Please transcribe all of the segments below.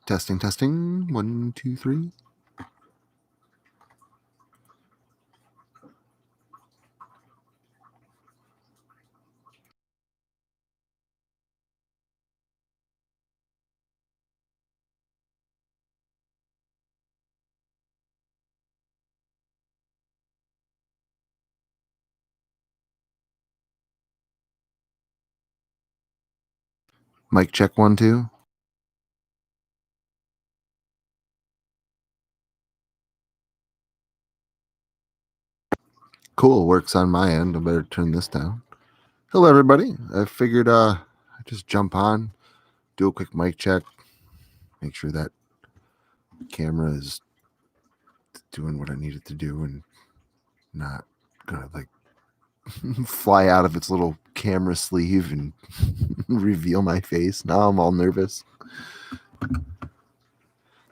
Testing. 1, 2, 3. Mic check 1, 2. Cool, works on my end. I better turn this down. Hello, everybody. I figured I'd just jump on, do a quick mic check, make sure that camera is doing what I need it to do and not gonna like fly out of its little camera sleeve and reveal my face. Now I'm all nervous.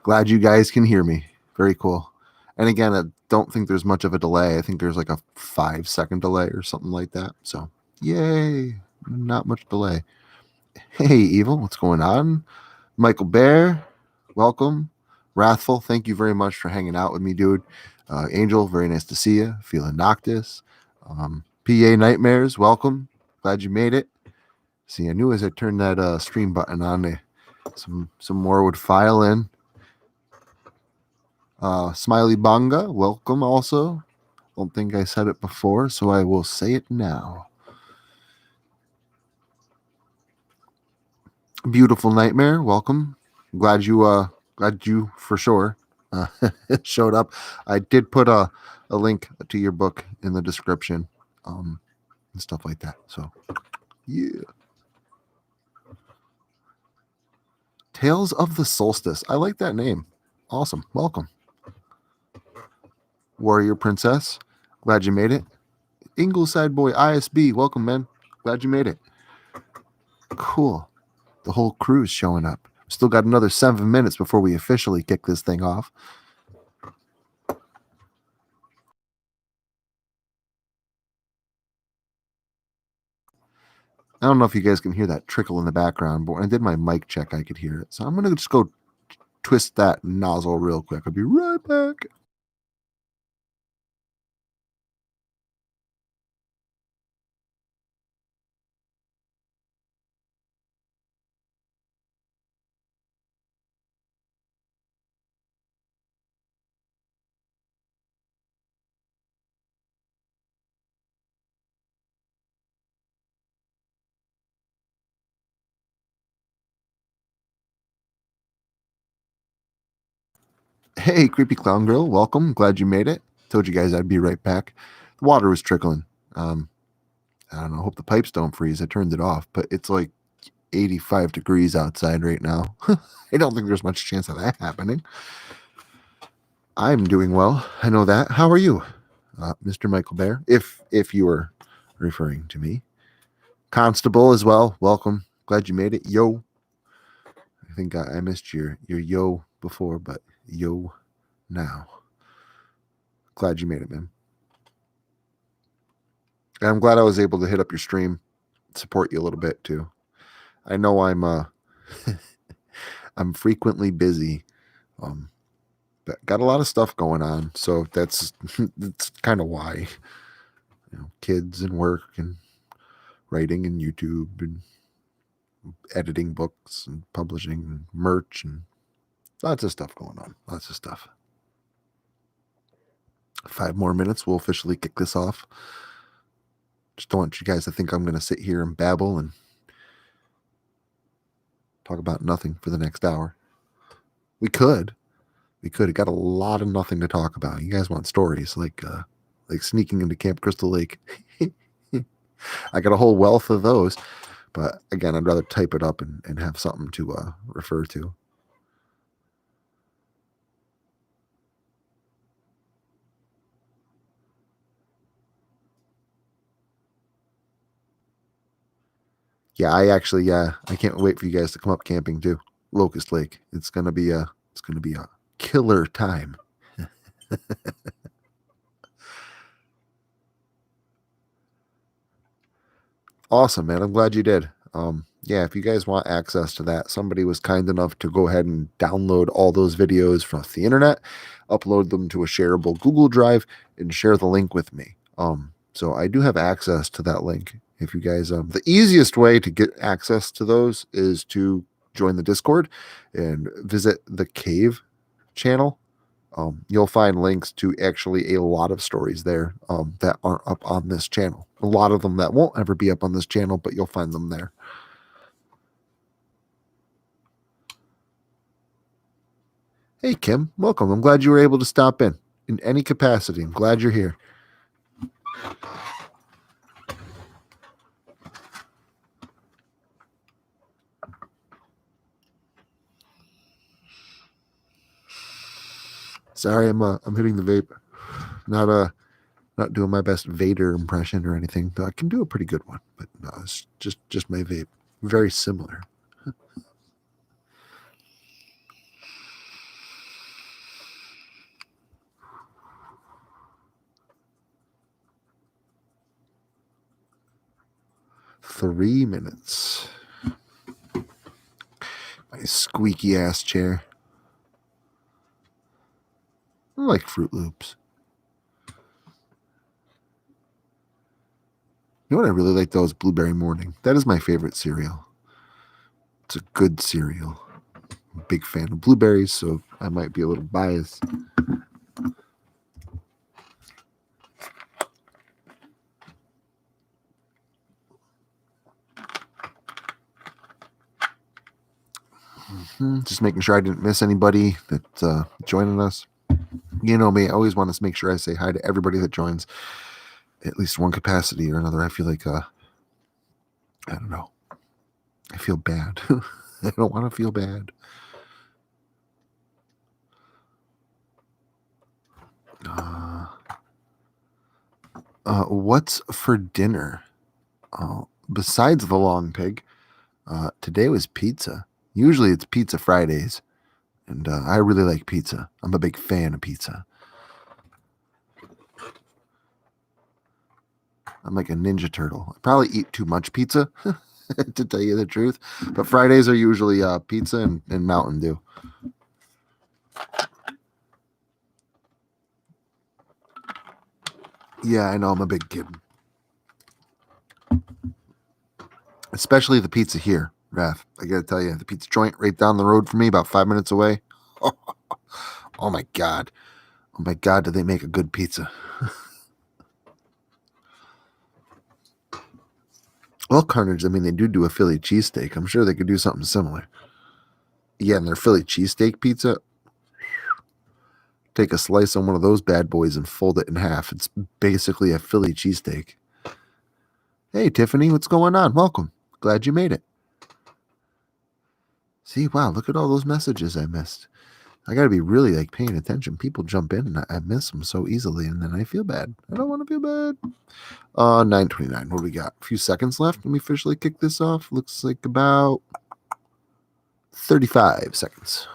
Glad you guys can hear me. Very cool. And again, I don't think there's much of a delay. I think there's like a 5-second delay or something like that. So, yay. Not much delay. Hey, Evil, what's going on? Michael Bear, welcome. Wrathful, thank you very much for hanging out with me, dude. Angel, very nice to see you. Feeling Noctis. PA Nightmares, welcome. Glad you made it. See, I knew as I turned that stream button on, some more would file in. Smiley Banga, welcome also. Don't think I said it before, so I will say it now. Beautiful Nightmare, welcome. Glad you for sure showed up. I did put a link to your book in the description, and stuff like that. So, yeah. Tales of the Solstice. I like that name. Awesome. Welcome. Warrior Princess. Glad you made it. Ingleside Boy ISB. Welcome, man. Glad you made it. Cool. The whole crew's showing up. Still got another 7 minutes before we officially kick this thing off. I don't know if you guys can hear that trickle in the background, but when I did my mic check, I could hear it. So I'm going to just go twist that nozzle real quick. I'll be right back. Hey, Creepy Clown Girl, welcome. Glad you made it. Told you guys I'd be right back. The water was trickling. I don't know. Hope the pipes don't freeze. I turned it off, but it's like 85 degrees outside right now. I don't think there's much chance of that happening. I'm doing well. I know that. How are you, Mr. Michael Bear? If you were referring to me. Constable as well. Welcome. Glad you made it. Yo. I think I missed your yo before, but yo now. Glad you made it, man. And I'm glad I was able to hit up your stream, support you a little bit too. I know I'm I'm frequently busy. But got a lot of stuff going on, so that's kind of why. Kids and work and writing and YouTube and editing books and publishing and merch and lots of stuff going on. Lots of stuff. 5 more minutes, we'll officially kick this off. Just don't want you guys to think I'm going to sit here and babble and talk about nothing for the next hour. We could. It got a lot of nothing to talk about. You guys want stories like sneaking into Camp Crystal Lake. I got a whole wealth of those, but again, I'd rather type it up and have something to refer to. Yeah, I can't wait for you guys to come up camping too. Locust Lake. It's gonna be a killer time. Awesome, man. I'm glad you did. yeah, if you guys want access to that, somebody was kind enough to go ahead and download all those videos from the internet, upload them to a shareable Google Drive, and share the link with me. So I do have access to that link. If you guys, the easiest way to get access to those is to join the Discord and visit the Cave channel. You'll find links to actually a lot of stories there that aren't up on this channel. A lot of them that won't ever be up on this channel, but you'll find them there. Hey, Kim, welcome. I'm glad you were able to stop in any capacity. I'm glad you're here. Sorry, I'm hitting the vape. Not doing my best Vader impression or anything. Though I can do a pretty good one, but no, it's just my vape. Very similar. Three minutes. My squeaky ass chair. I like Fruit Loops. You know what I really like though is Blueberry Morning. That is my favorite cereal. It's a good cereal. I'm a big fan of blueberries, so I might be a little biased. Just making sure I didn't miss anybody that's joining us. You know me, I always want to make sure I say hi to everybody that joins, at least one capacity or another. I feel like, I don't know. I feel bad. I don't want to feel bad. What's for dinner? Besides the long pig, today was pizza. Usually it's pizza Fridays, and I really like pizza. I'm a big fan of pizza. I'm like a Ninja Turtle. I probably eat too much pizza, to tell you the truth. But Fridays are usually pizza and Mountain Dew. Yeah, I know I'm a big kid. Especially the pizza here, Raph. I gotta tell you, the pizza joint right down the road from me, about 5 minutes away. Oh my god. Oh my god, do they make a good pizza? Well, Carnage, I mean, they do a Philly cheesesteak. I'm sure they could do something similar. Yeah, and their Philly cheesesteak pizza, take a slice on one of those bad boys and fold it in half. It's basically a Philly cheesesteak. Hey, Tiffany, what's going on? Welcome. Glad you made it. See, wow, look at all those messages I missed. I got to be really like paying attention. People jump in and I miss them so easily, and then I feel bad. I don't want to feel bad. 9:29. What do we got? A few seconds left, and we officially kick this off. Looks like about 35 seconds.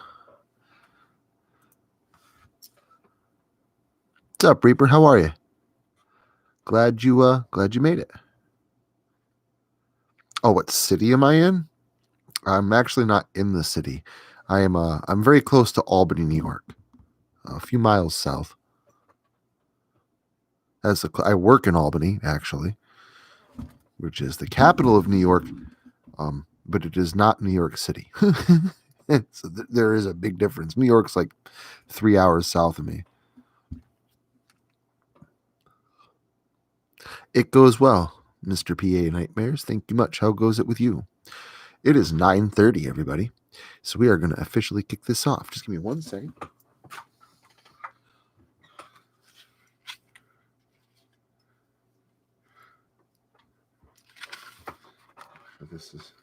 What's up, Reaper? How are you? Glad you made it. Oh, what city am I in? I'm actually not in the city. I'm very close to Albany, New York, a few miles south. I work in Albany, actually, which is the capital of New York, but it is not New York City. So there is a big difference. New York's like 3 hours south of me. It goes well, Mr. PA Nightmares. Thank you much. How goes it with you? It is 9:30, everybody. So we are going to officially kick this off. Just give me 1 second. This is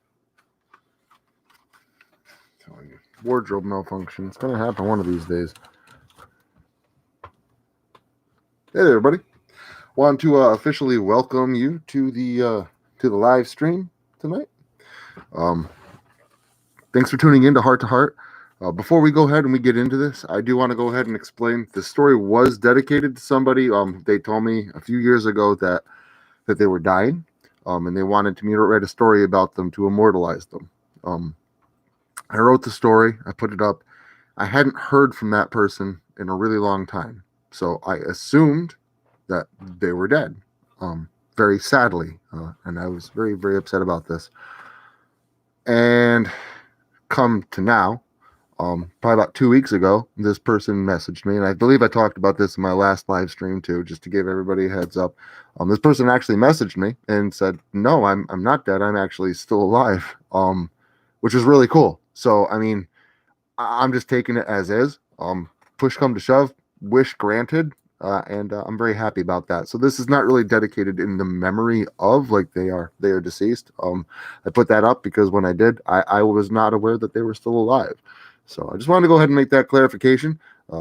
telling you wardrobe malfunction. It's going to happen one of these days. Hey there, everybody. Want to officially welcome you to the live stream tonight. Thanks for tuning in to Heart to Heart. Before we go ahead and we get into this, I do want to go ahead and explain the story was dedicated to somebody. They told me a few years ago that they were dying. and they wanted me to write a story about them to immortalize them. I wrote the story, I put it up. I hadn't heard from that person in a really long time, so I assumed that they were dead, very sadly, and I was very, very upset about this. And come to now, probably about 2 weeks ago, this person messaged me, and I believe I talked about this in my last live stream too, just to give everybody a heads up. This person actually messaged me and said, "No, I'm not dead. I'm actually still alive," which is really cool. So, I mean, I'm just taking it as is. Push come to shove, wish granted, and I'm very happy about that. So this is not really dedicated in the memory of, like, they are deceased. I put that up because when I did, I was not aware that they were still alive. So I just wanted to go ahead and make that clarification,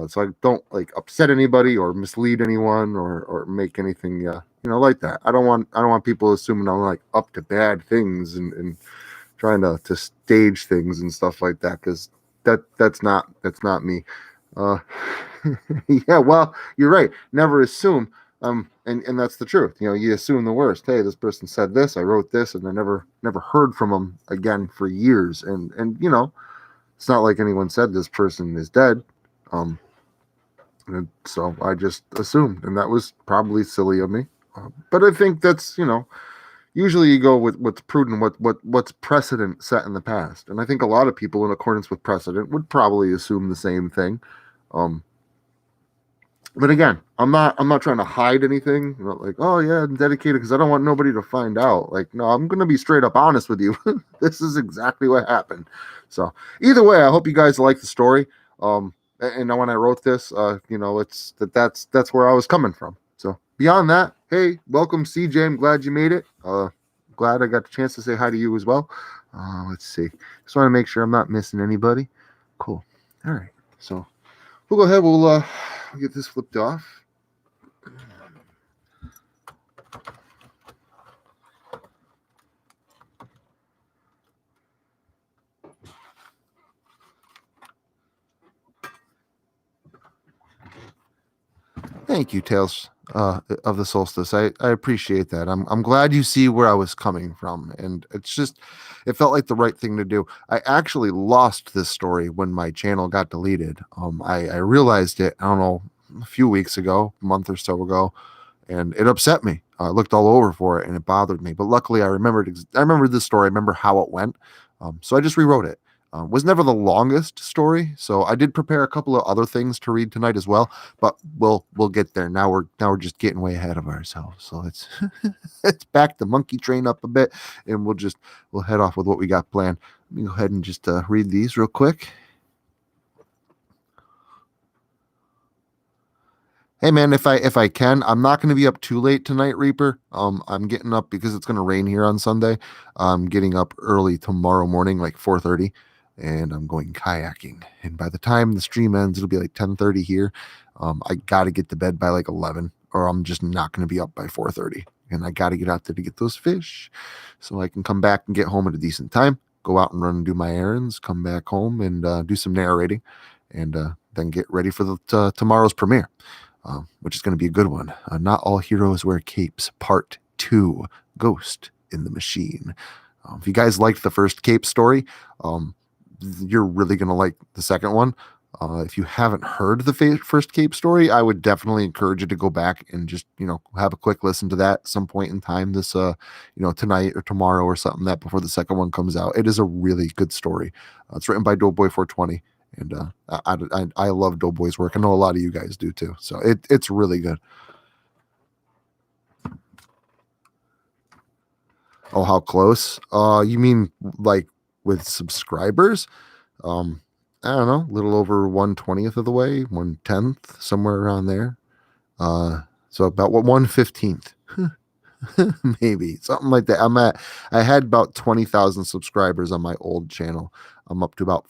so I don't like upset anybody or mislead anyone or make anything like that. I don't want people assuming I'm like up to bad things and trying to stage things and stuff like that, because that's not me. Uh, yeah, well, you're right. Never assume. And that's the truth. You assume the worst. Hey, this person said this, I wrote this, and I never heard from them again for years. And it's not like anyone said this person is dead. And so I just assumed, and that was probably silly of me. But I think that's usually you go with what's prudent, what's precedent set in the past, and I think a lot of people, in accordance with precedent, would probably assume the same thing. But again, I'm not trying to hide anything. Like, oh yeah, I'm dedicated because I don't want nobody to find out. Like, no, I'm gonna be straight up honest with you. This is exactly what happened. So either way, I hope you guys like the story. And when I wrote this, it's that's where I was coming from. So beyond that, hey, welcome, CJ. I'm glad you made it. Glad I got the chance to say hi to you as well. Let's see. Just want to make sure I'm not missing anybody. Cool. All right. So we'll go ahead. We'll get this flipped off. Thank you, Tales of the Solstice. I appreciate that. I'm glad you see where I was coming from, and it felt like the right thing to do. I actually lost this story when my channel got deleted. I realized it, I don't know, a few weeks ago, a month or so ago, and it upset me. I looked all over for it, and it bothered me. But luckily, I remembered this story. I remember how it went, so I just rewrote it. Was never the longest story, so I did prepare a couple of other things to read tonight as well. But we'll get there. Now we're just getting way ahead of ourselves. So let's back the monkey train up a bit, and we'll head off with what we got planned. Let me go ahead and just read these real quick. Hey man, if I can, I'm not going to be up too late tonight, Reaper. I'm getting up because it's going to rain here on Sunday. I'm getting up early tomorrow morning, like 4:30, and I'm going kayaking. And by the time the stream ends, it'll be like 10:30 here. I got to get to bed by like 11, or I'm just not going to be up by 4:30. And I got to get out there to get those fish, so I can come back and get home at a decent time. Go out and run and do my errands. Come back home and do some narrating, and then get ready for the tomorrow's premiere. Which is going to be a good one. Not All Heroes Wear Capes, Part 2, Ghost in the Machine. If you guys liked the first Cape story, you're really going to like the second one. If you haven't heard the first Cape story, I would definitely encourage you to go back and just, have a quick listen to that at some point in time this, tonight or tomorrow or something, that before the second one comes out. It is a really good story. It's written by Doughboy420. And I love Doughboy's work. I know a lot of you guys do too. So it's really good. Oh, how close? You mean like with subscribers? I don't know, a little over 1/20th of the way, 1/10th, somewhere around there. So about 1/15th. Maybe something like that. I had about 20,000 subscribers on my old channel. I'm up to about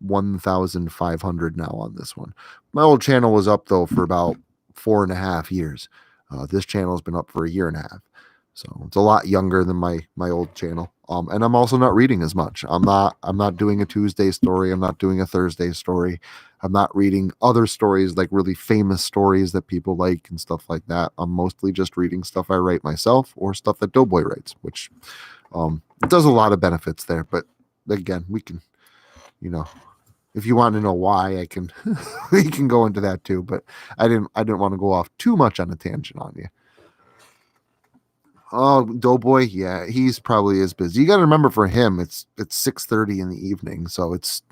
1,500 now on this one. My old channel was up though for about 4.5 years. This channel has been up for a year and a half, so it's a lot younger than my old channel. And I'm also not reading as much. I'm not doing a Tuesday story. I'm not doing a Thursday story. I'm not reading other stories, like really famous stories that people like and stuff like that. I'm mostly just reading stuff I write myself or stuff that Doughboy writes, which does a lot of benefits there. But again, we can, you know, if you want to know why, I can we can go into that too. But I didn't want to go off too much on a tangent on you. Oh, Doughboy, yeah, he's probably as busy. You got to remember, for him, it's 6:30 in the evening, so it's,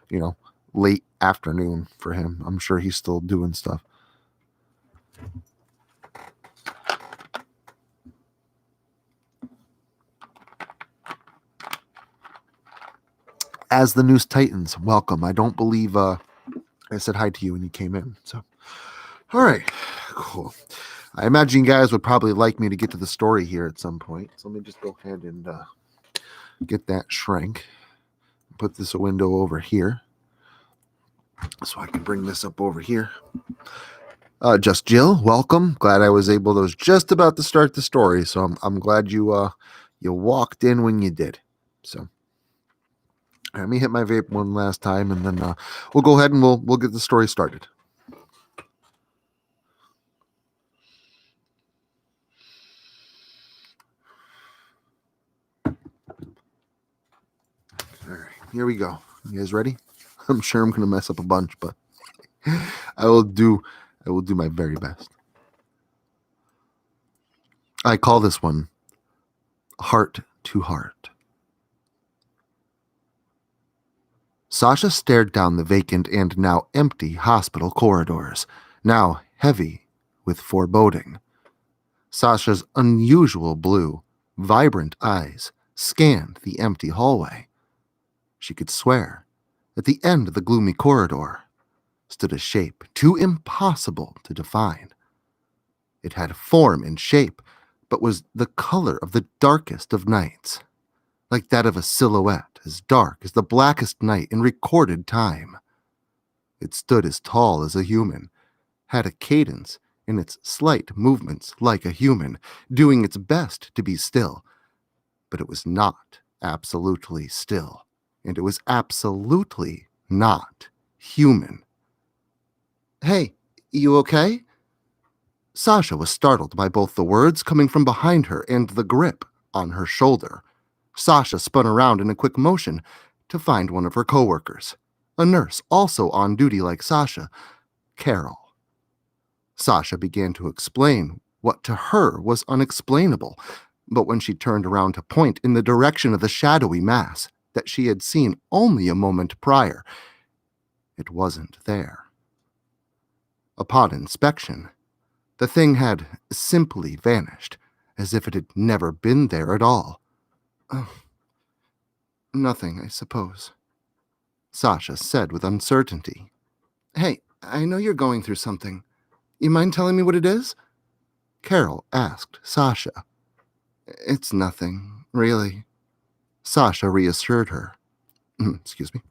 you know, late afternoon for him. I'm sure he's still doing stuff. As the News Titans, welcome. I don't believe I said hi to you when you came in. So, all right, cool. I imagine you guys would probably like me to get to the story here at some point. So let me just go ahead and get that shrink. Put this window over here so I can bring this up over here. Just Jill, welcome. Glad I was just about to start the story, so I'm glad you walked in when you did. So let me hit my vape one last time, and then we'll go ahead and we'll get the story started. All right, here we go. You guys ready? I'm sure I'm gonna mess up a bunch, but I will do my very best. I call this one Heart to Heart. Sasha stared down the vacant and now empty hospital corridors, now heavy with foreboding. Sasha's unusual blue, vibrant eyes scanned the empty hallway. She could swear, at the end of the gloomy corridor, stood a shape too impossible to define. It had form and shape, but was the color of the darkest of nights, like that of a silhouette as dark as the blackest night in recorded time. It stood as tall as a human, had a cadence in its slight movements like a human, doing its best to be still, but it was not absolutely still, and it was absolutely not human. "Hey, you okay?" Sasha was startled by both the words coming from behind her and the grip on her shoulder. Sasha spun around in a quick motion to find one of her coworkers, a nurse also on duty like Sasha, Carol. Sasha began to explain what to her was unexplainable, but when she turned around to point in the direction of the shadowy mass that she had seen only a moment prior, it wasn't there. Upon inspection, the thing had simply vanished, as if it had never been there at all. "Oh, nothing, I suppose," Sasha said with uncertainty. "Hey, I know you're going through something. You mind telling me what it is?" Carol asked Sasha. "It's nothing, really," Sasha reassured her. Excuse me.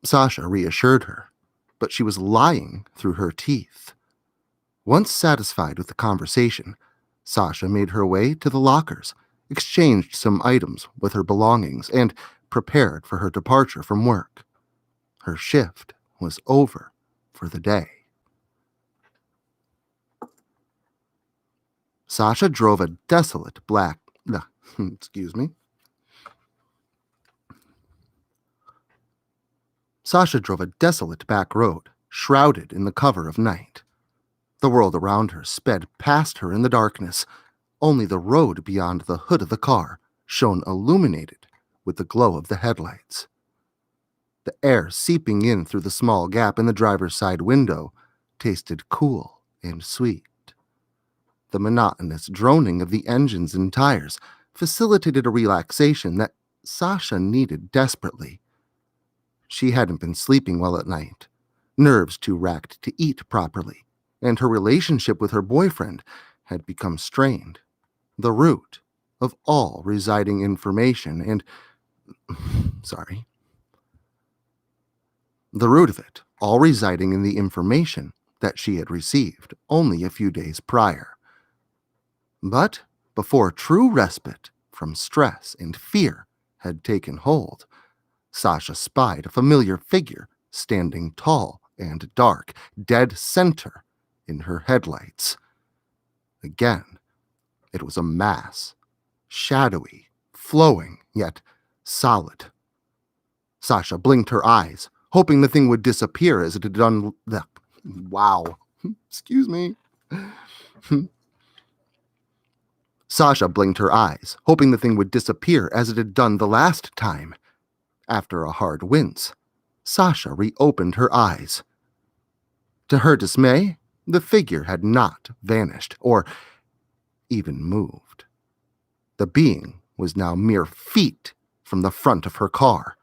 Sasha reassured her, but she was lying through her teeth. Once satisfied with the conversation, Sasha made her way to the lockers, exchanged some items with her belongings, and prepared for her departure from work. Her shift was over for the day. Sasha drove a desolate black... excuse me. Sasha drove a desolate back road, shrouded in the cover of night. The world around her sped past her in the darkness. Only the road beyond the hood of the car shone illuminated with the glow of the headlights. The air seeping in through the small gap in the driver's side window tasted cool and sweet. The monotonous droning of the engines and tires facilitated a relaxation that Sasha needed desperately. She hadn't been sleeping well at night, nerves too racked to eat properly, and her relationship with her boyfriend had become strained. The root of all residing information and... The root of it all residing in the information that she had received only a few days prior. But before true respite from stress and fear had taken hold, Sasha spied a familiar figure standing tall and dark, dead center in her headlights. Again, it was a mass, shadowy, flowing, yet solid. Sasha blinked her eyes, hoping the thing would disappear as it had done the... Wow. Excuse me. Sasha blinked her eyes, hoping the thing would disappear as it had done the last time. After a hard wince, Sasha reopened her eyes. To her dismay, the figure had not vanished, or even moved. The being was now mere feet from the front of her car.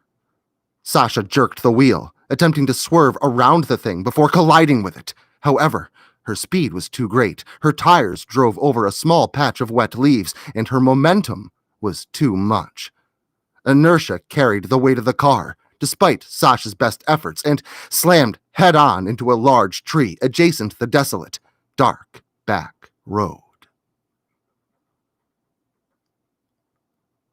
Sasha jerked the wheel, attempting to swerve around the thing before colliding with it. However, her speed was too great. Her tires drove over a small patch of wet leaves, and her momentum was too much. Inertia carried the weight of the car, despite Sasha's best efforts, and slammed head-on into a large tree adjacent to the desolate, dark back road.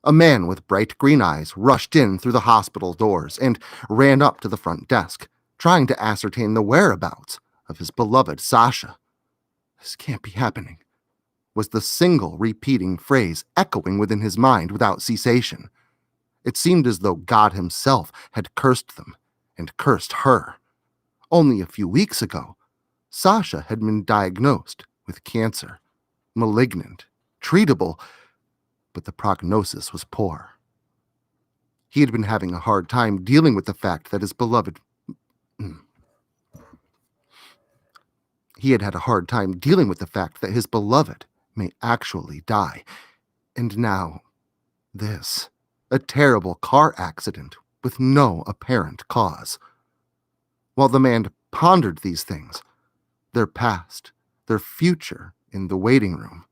A man with bright green eyes rushed in through the hospital doors and ran up to the front desk, trying to ascertain the whereabouts of his beloved Sasha. "This can't be happening," was the single repeating phrase echoing within his mind without cessation. It seemed as though God himself had cursed them and cursed her. Only a few weeks ago, Sasha had been diagnosed with cancer, malignant, treatable, but the prognosis was poor. He had been having a hard time dealing with the fact that his beloved... He had had a hard time dealing with the fact that his beloved may actually die. And now, this... a terrible car accident with no apparent cause. While the man pondered these things, their past, their future in the waiting room,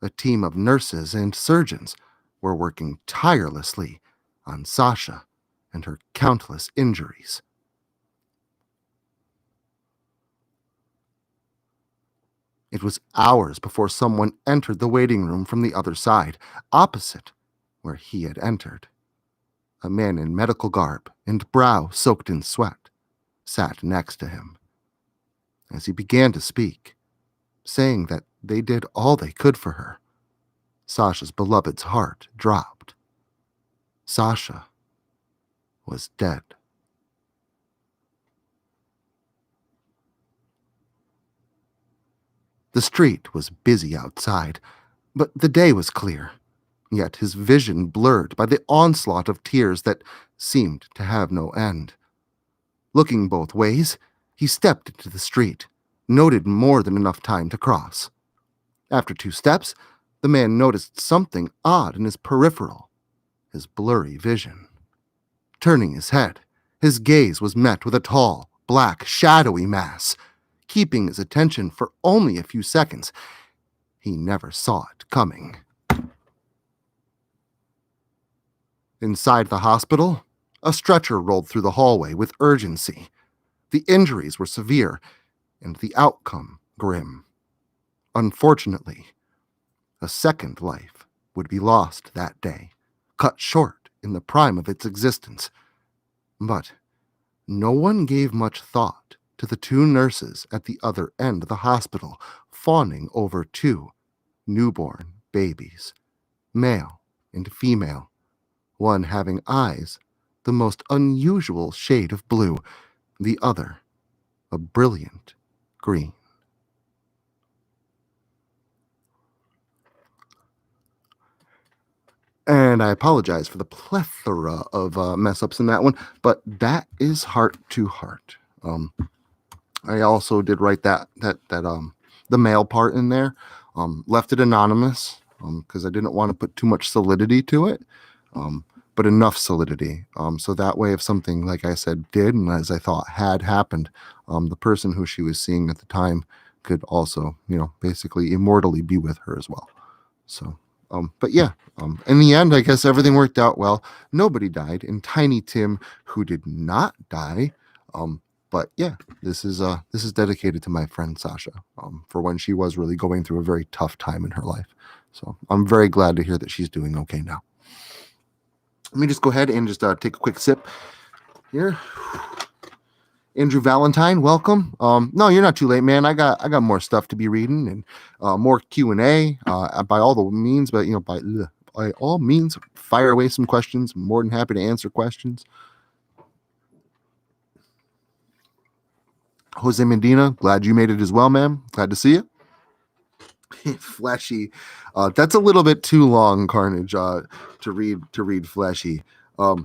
a team of nurses and surgeons were working tirelessly on Sasha and her countless injuries. It was hours before someone entered the waiting room from the other side, opposite where he had entered. A man in medical garb and brow soaked in sweat sat next to him. As he began to speak, saying that they did all they could for her, Sasha's beloved's heart dropped. Sasha was dead. The street was busy outside, but the day was clear, yet his vision blurred by the onslaught of tears that seemed to have no end. Looking both ways, he stepped into the street, noted more than enough time to cross. After 2 steps, the man noticed something odd in his peripheral, his blurry vision. Turning his head, his gaze was met with a tall, black, shadowy mass. Keeping his attention for only a few seconds, he never saw it coming. Inside the hospital, a stretcher rolled through the hallway with urgency. The injuries were severe, and the outcome grim. Unfortunately, a second life would be lost that day, cut short in the prime of its existence. But no one gave much thought to the 2 nurses at the other end of the hospital, fawning over 2 newborn babies, male and female, one having eyes the most unusual shade of blue, the other a brilliant green. And I apologize for the plethora of mess-ups in that one, but that is heart to heart. I also did write that the male part in there, left it anonymous because I didn't want to put too much solidity to it, but enough solidity. So that way, if something, like I said, did, and as I thought had happened, the person who she was seeing at the time could also, basically immortally be with her as well. So, but yeah, in the end, I guess everything worked out well. Nobody died, and Tiny Tim, who did not die, but yeah, this is dedicated to my friend Sasha, for when she was really going through a very tough time in her life. So I'm very glad to hear that she's doing okay now. Let me just go ahead and just take a quick sip here. Andrew Valentine, welcome. No, you're not too late, man. I got more stuff to be reading and more Q&A by all the means, but by all means, fire away some questions. I'm more than happy to answer questions. Jose Medina, glad you made it as well, man. Glad to see you. Fleshy, that's a little bit too long, Carnage, to read Fleshy. But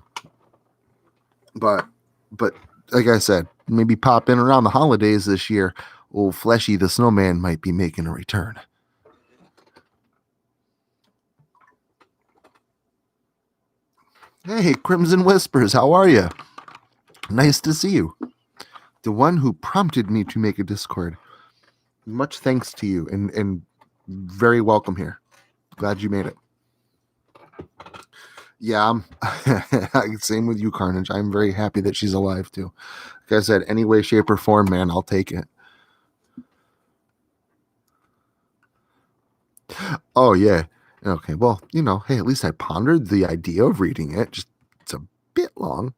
like I said, maybe pop in around the holidays this year. Old Fleshy the Snowman might be making a return. Hey, Crimson Whispers, how are you? Nice to see you. The one who prompted me to make a Discord. Much thanks to you, and very welcome here. Glad you made it. Yeah, same with you, Carnage. I'm very happy that she's alive too. Like I said, any way, shape, or form, man, I'll take it. Oh yeah. Okay. Well, hey, at least I pondered the idea of reading it. Just it's a bit long.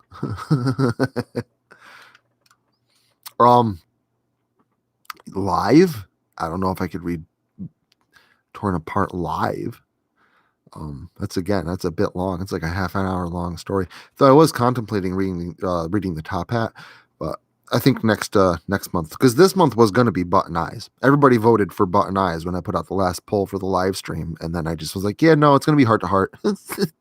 Live. I don't know if I could read Torn Apart live. That's a bit long. It's like a half an hour long story. So I was contemplating reading the Top Hat, but I think next month, because this month was going to be Button Eyes. Everybody voted for Button Eyes when I put out the last poll for the live stream, and then I just was like, yeah, no, it's going to be Heart to Heart.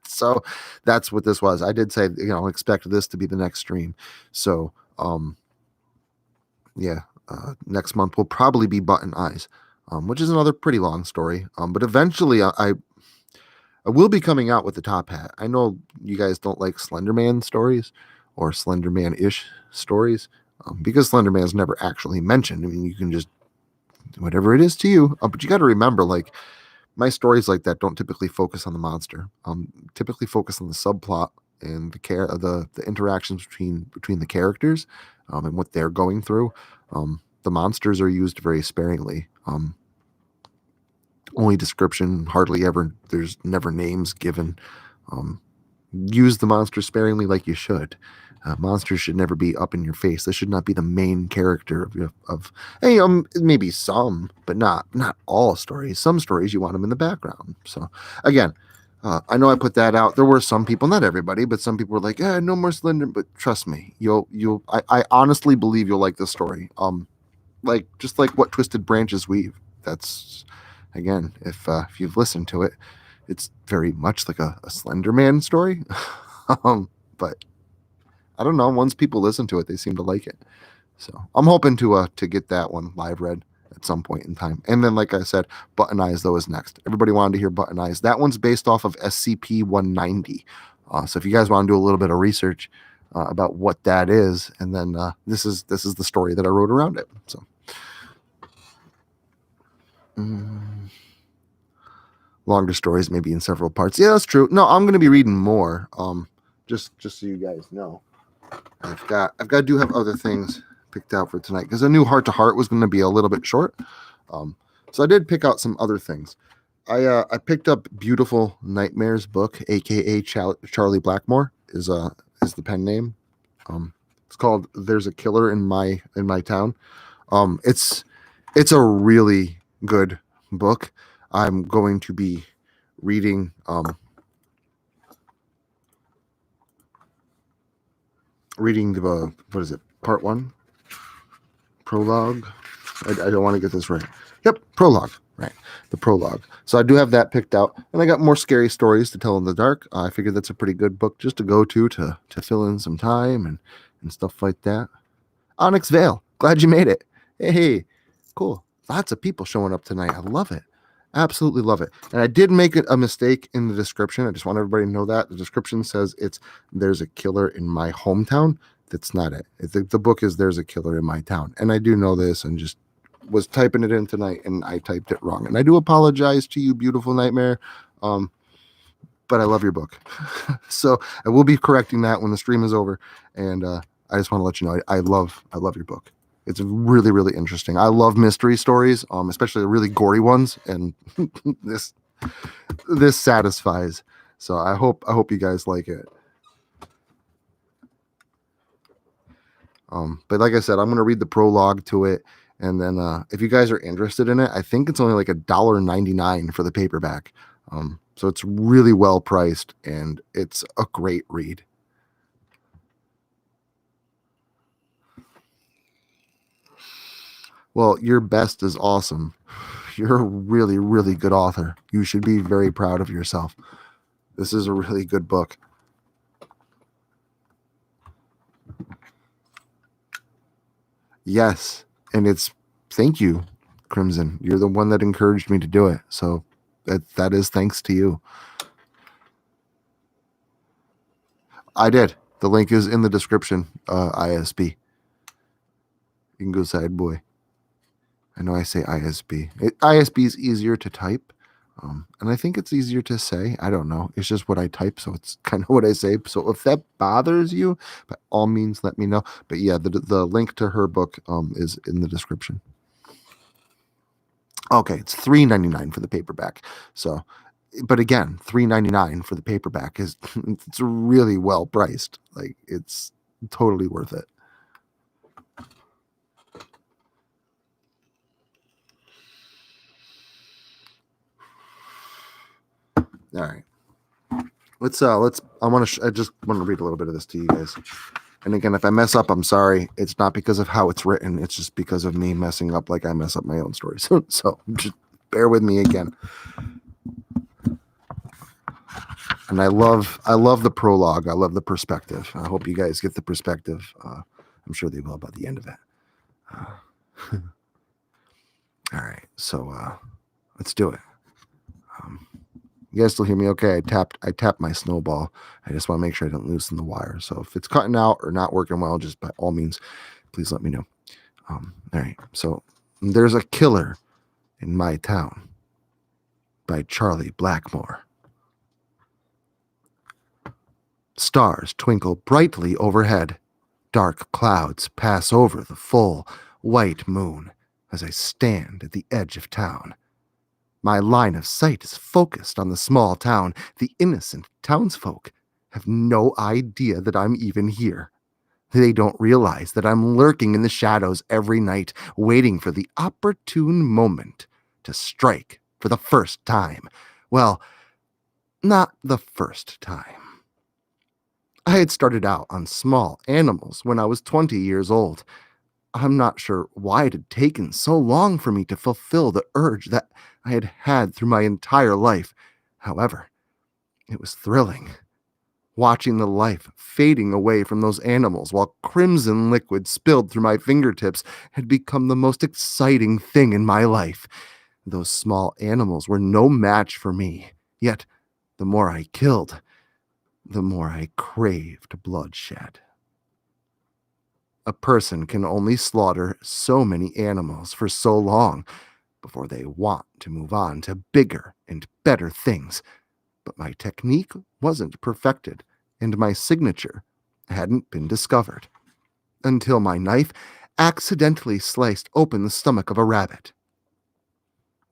So that's what this was. I did say, expect this to be the next stream. So next month will probably be Button Eyes, which is another pretty long story. But eventually I will be coming out with the Top Hat. I know you guys don't like Slenderman stories or Slenderman-ish stories because Slenderman's never actually mentioned. I mean, you can just whatever it is to you, but you got to remember, like, my stories like that don't typically focus on the monster. Typically focus on the subplot and the interactions between the characters and what they're going through. The monsters are used very sparingly. Only description, hardly ever. There's never names given. Use the monster sparingly, like you should. Monsters should never be up in your face. They should not be the main character of maybe some, but not all stories. Some stories you want them in the background. So again, I know I put that out. There were some people, not everybody, but some people were like, no more Slender. But trust me, I honestly believe you'll like this story. Just like what Twisted Branches Weave. That's, again, if you've listened to it, it's very much like a Slender Man story. But I don't know. Once people listen to it, they seem to like it. So I'm hoping to get that one live read at some point in time. And then, like I said, Button Eyes, though, is next. Everybody wanted to hear Button Eyes. That one's based off of SCP-190. So if you guys want to do a little bit of research about what that is, and then this is the story that I wrote around it. So. Longer stories, maybe in several parts. Yeah, that's true. No, I'm going to be reading more. Just so you guys know, I've got do have other things picked out for tonight because I knew Heart to Heart was going to be a little bit short. So I did pick out some other things. I picked up Beautiful Nightmares book, aka Charlie Blackmore is the pen name. It's called There's a Killer in My Town. It's a really good book. I'm going to be reading the what is it, part 1 prologue. I don't want to get this right. Yep, prologue, right, the prologue. So I do have that picked out, and I got more scary stories to tell in the dark. I figured that's a pretty good book just to go to fill in some time and stuff like that. Onyx Vale, glad you made it. Hey, cool. Lots of people showing up tonight. I love it. Absolutely love it. And I did make a mistake in the description. I just want everybody to know that. The description says There's a Killer in My Hometown. That's not it. The book is There's a Killer in My Town. And I do know this and just was typing it in tonight and I typed it wrong. And I do apologize to you, Beautiful Nightmare. But I love your book. So I will be correcting that when the stream is over. And I just want to let you know I love your book. It's really, really interesting. I love mystery stories, especially the really gory ones, and this satisfies So I hope you guys like it. But like I said, I'm gonna read the prologue to it, and then if you guys are interested in it, I think it's only like $1.99 for the paperback. So it's really well priced, and it's a great read. Well, your best is awesome. You're a really, really good author. You should be very proud of yourself. This is a really good book. Yes, and it's thank you, Crimson. You're the one that encouraged me to do it. So that is thanks to you. I did. The link is in the description. ISB. You can go side boy. I know I say ISB. ISB is easier to type, and I think it's easier to say. I don't know. It's just what I type, so it's kind of what I say. So if that bothers you, by all means, let me know. But yeah, the link to her book is in the description. Okay, it's $3.99 for the paperback. So, but again, $3.99 for the paperback is it's really well priced. Like it's totally worth it. All right. I just want to read a little bit of this to you guys. And again, if I mess up, I'm sorry. It's not because of how it's written. It's just because of me messing up like I mess up my own stories. So just bear with me again. And I love the prologue. I love the perspective. I hope you guys get the perspective. I'm sure they will by the end of it. All right. So let's do it. You guys still hear me okay? I tapped my snowball. I just want to make sure I don't loosen the wire. So if it's cutting out or not working well, just by all means, please let me know. All right. So there's a killer in my town by Charlie Blackmore. Stars twinkle brightly overhead. Dark clouds pass over the full, white moon as I stand at the edge of town. My line of sight is focused on the small town. The innocent townsfolk have no idea that I'm even here. They don't realize that I'm lurking in the shadows every night, waiting for the opportune moment to strike for the first time. Well, not the first time. I had started out on small animals when I was 20 years old. I'm not sure why it had taken so long for me to fulfill the urge that I had had through my entire life. However, it was thrilling. Watching the life fading away from those animals while crimson liquid spilled through my fingertips had become the most exciting thing in my life. Those small animals were no match for me, yet the more I killed, the more I craved bloodshed. A person can only slaughter so many animals for so long before they want to move on to bigger and better things. But my technique wasn't perfected, and my signature hadn't been discovered until my knife accidentally sliced open the stomach of a rabbit.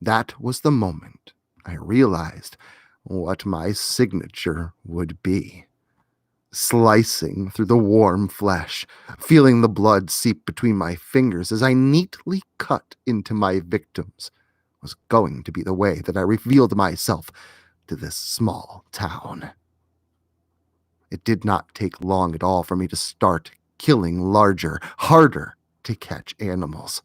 That was the moment I realized what my signature would be. Slicing through the warm flesh, feeling the blood seep between my fingers as I neatly cut into my victims, was going to be the way that I revealed myself to this small town. It did not take long at all for me to start killing larger, harder to catch animals.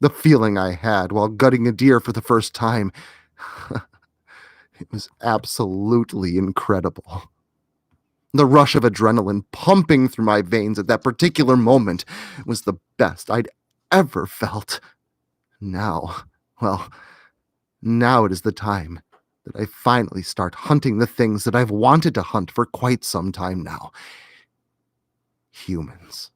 The feeling I had while gutting a deer for the first time, it was absolutely incredible. The rush of adrenaline pumping through my veins at that particular moment was the best I'd ever felt. Now it is the time that I finally start hunting the things that I've wanted to hunt for quite some time now. Humans.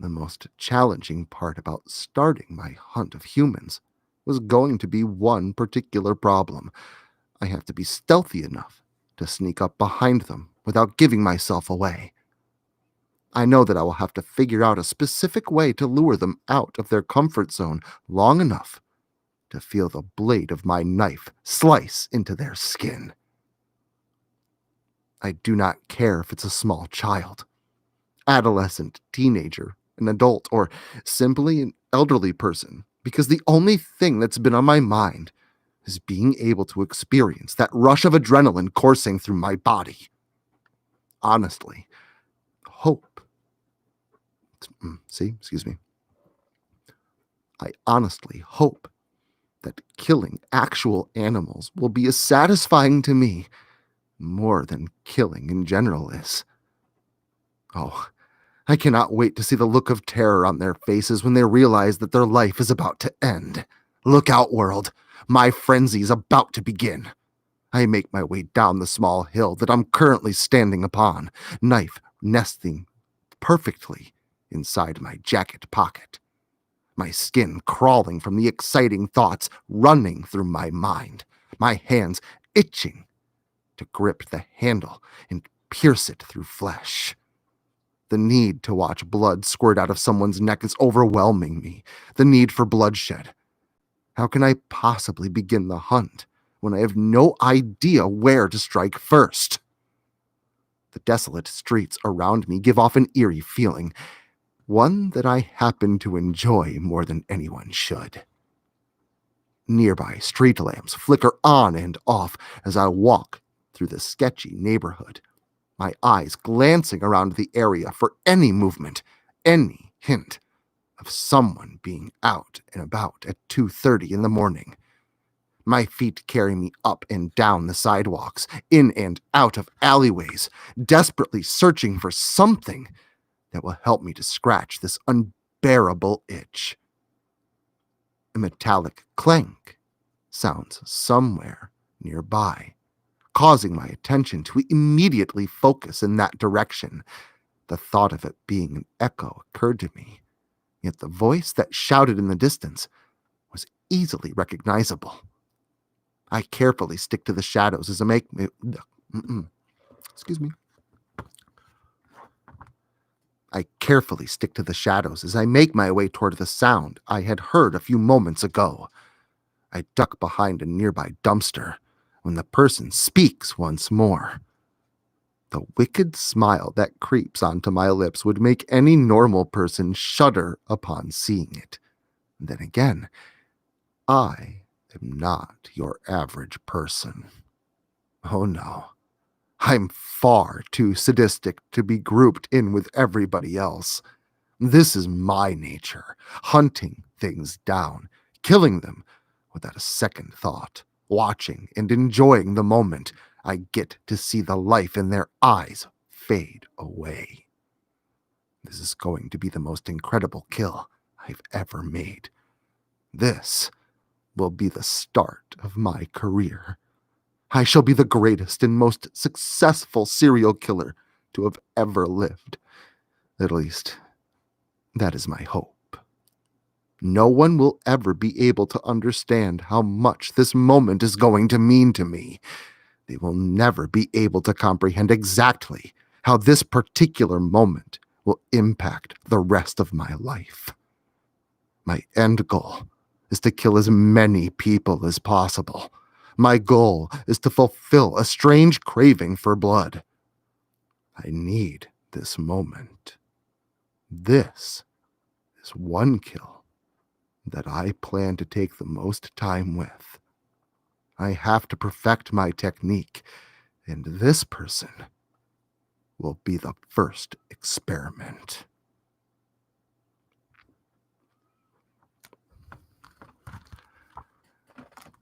The most challenging part about starting my hunt of humans was going to be one particular problem. I have to be stealthy enough to sneak up behind them without giving myself away. I know that I will have to figure out a specific way to lure them out of their comfort zone long enough to feel the blade of my knife slice into their skin. I do not care if it's a small child, adolescent, teenager, an adult, or simply an elderly person, because the only thing that's been on my mind is being able to experience that rush of adrenaline coursing through my body. Honestly, hope. Excuse me. I honestly hope that killing actual animals will be as satisfying to me more than killing in general is. Oh, I cannot wait to see the look of terror on their faces when they realize that their life is about to end. Look out, world. My frenzy is about to begin. I make my way down the small hill that I'm currently standing upon, knife nesting perfectly inside my jacket pocket. My skin crawling from the exciting thoughts running through my mind, my hands itching to grip the handle and pierce it through flesh. The need to watch blood squirt out of someone's neck is overwhelming me. The need for bloodshed. How can I possibly begin the hunt when I have no idea where to strike first? The desolate streets around me give off an eerie feeling, one that I happen to enjoy more than anyone should. Nearby street lamps flicker on and off as I walk through the sketchy neighborhood, my eyes glancing around the area for any movement, any hint of someone being out and about at 2:30 in the morning. My feet carry me up and down the sidewalks, in and out of alleyways, desperately searching for something that will help me to scratch this unbearable itch. A metallic clank sounds somewhere nearby, causing my attention to immediately focus in that direction. The thought of it being an echo occurred to me, yet the voice that shouted in the distance was easily recognizable. I carefully stick to the shadows as I make... Excuse me. I carefully stick to the shadows as I make my way toward the sound I had heard a few moments ago. I duck behind a nearby dumpster when the person speaks once more. The wicked smile that creeps onto my lips would make any normal person shudder upon seeing it. Then again, I am not your average person. Oh no. I'm far too sadistic to be grouped in with everybody else. This is my nature, hunting things down, killing them without a second thought, watching and enjoying the moment I get to see the life in their eyes fade away. This is going to be the most incredible kill I've ever made. This will be the start of my career. I shall be the greatest and most successful serial killer to have ever lived. At least, that is my hope. No one will ever be able to understand how much this moment is going to mean to me. They will never be able to comprehend exactly how this particular moment will impact the rest of my life. My end goal is to kill as many people as possible. My goal is to fulfill a strange craving for blood. I need this moment. This is one kill that I plan to take the most time with. I have to perfect my technique, and this person will be the first experiment.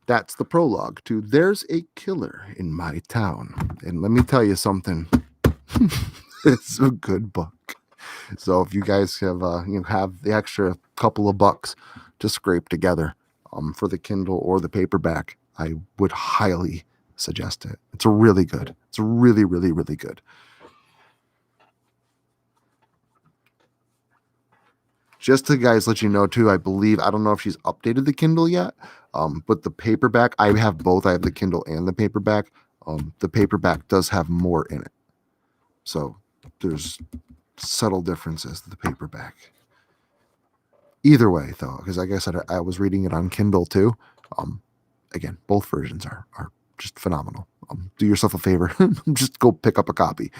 That's the prologue to There's a Killer in My Town. And let me tell you something. It's a good book. So if you guys have have the extra couple of bucks to scrape together for the Kindle or the paperback, I would highly suggest it. It's really good. It's really, really, really good. Just to guys let you know too, I don't know if she's updated the Kindle yet, but the paperback, I have both. I have the Kindle and the paperback. The paperback does have more in it. So there's subtle differences to the paperback. Either way though, because like I said, I was reading it on Kindle too. Again, both versions are just phenomenal. Do yourself a favor, just go pick up a copy.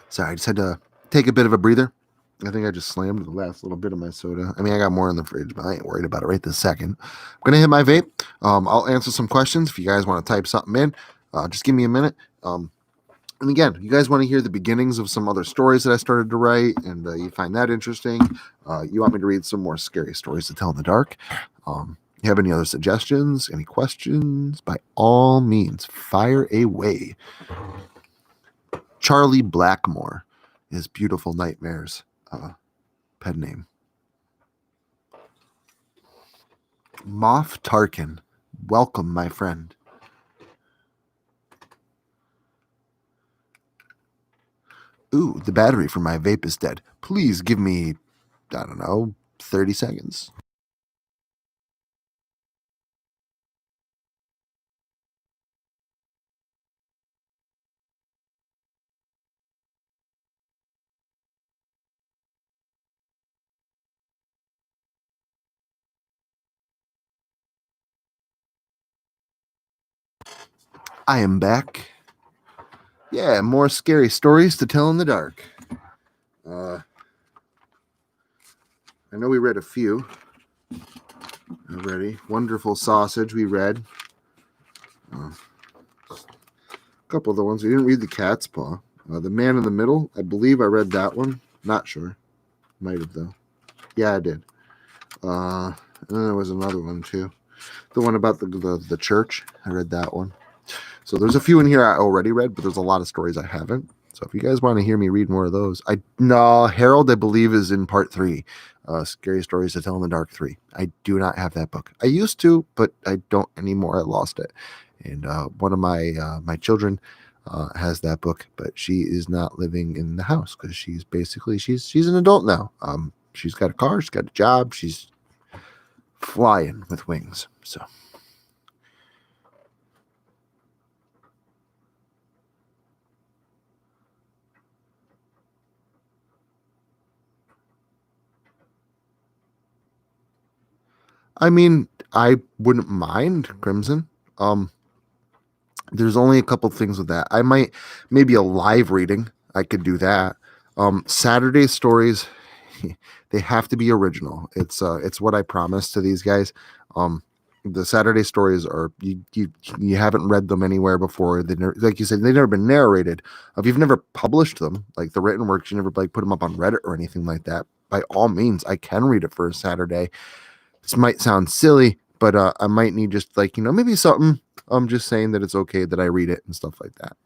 Sorry, I just had to take a bit of a breather. I think I just slammed the last little bit of my soda. I mean, I got more in the fridge, but I ain't worried about it right this second. I'm going to hit my vape. I'll answer some questions. If you guys want to type something in, just give me a minute. And again, you guys want to hear the beginnings of some other stories that I started to write, and you find that interesting, you want me to read some more scary stories to tell in the dark, you have any other suggestions, any questions, by all means, fire away. Charlie Blackmore is Beautiful Nightmares pen name. Moff Tarkin, welcome, my friend. Ooh, the battery for my vape is dead. Please give me, I don't know, 30 seconds. I am back. Yeah, more scary stories to tell in the dark. I know we read a few already. Wonderful Sausage, we read. A couple of the ones. We didn't read The Cat's Paw. The Man in the Middle, I believe I read that one. Not sure. Might have, though. Yeah, I did. And then there was another one, too. The one about the church. I read that one. So there's a few in here I already read, but there's a lot of stories I haven't. So if you guys want to hear me read more of those, Harold, I believe, is in part 3. Scary Stories to Tell in the Dark 3. I do not have that book. I used to, but I don't anymore. I lost it. And one of my children has that book, but she is not living in the house because she's an adult now. She's got a car, she's got a job, she's flying with wings. So. I mean, I wouldn't mind Crimson. There's only a couple things with that. I might maybe a live reading. I could do that. Saturday stories, they have to be original. It's what I promised to these guys. The Saturday stories are you haven't read them anywhere before. Like you said, they've never been narrated. If you've never published them, like the written works, you never like put them up on Reddit or anything like that. By all means, I can read it for a Saturday. This might sound silly, but I might need just like, maybe something. I'm just saying that it's okay that I read it and stuff like that.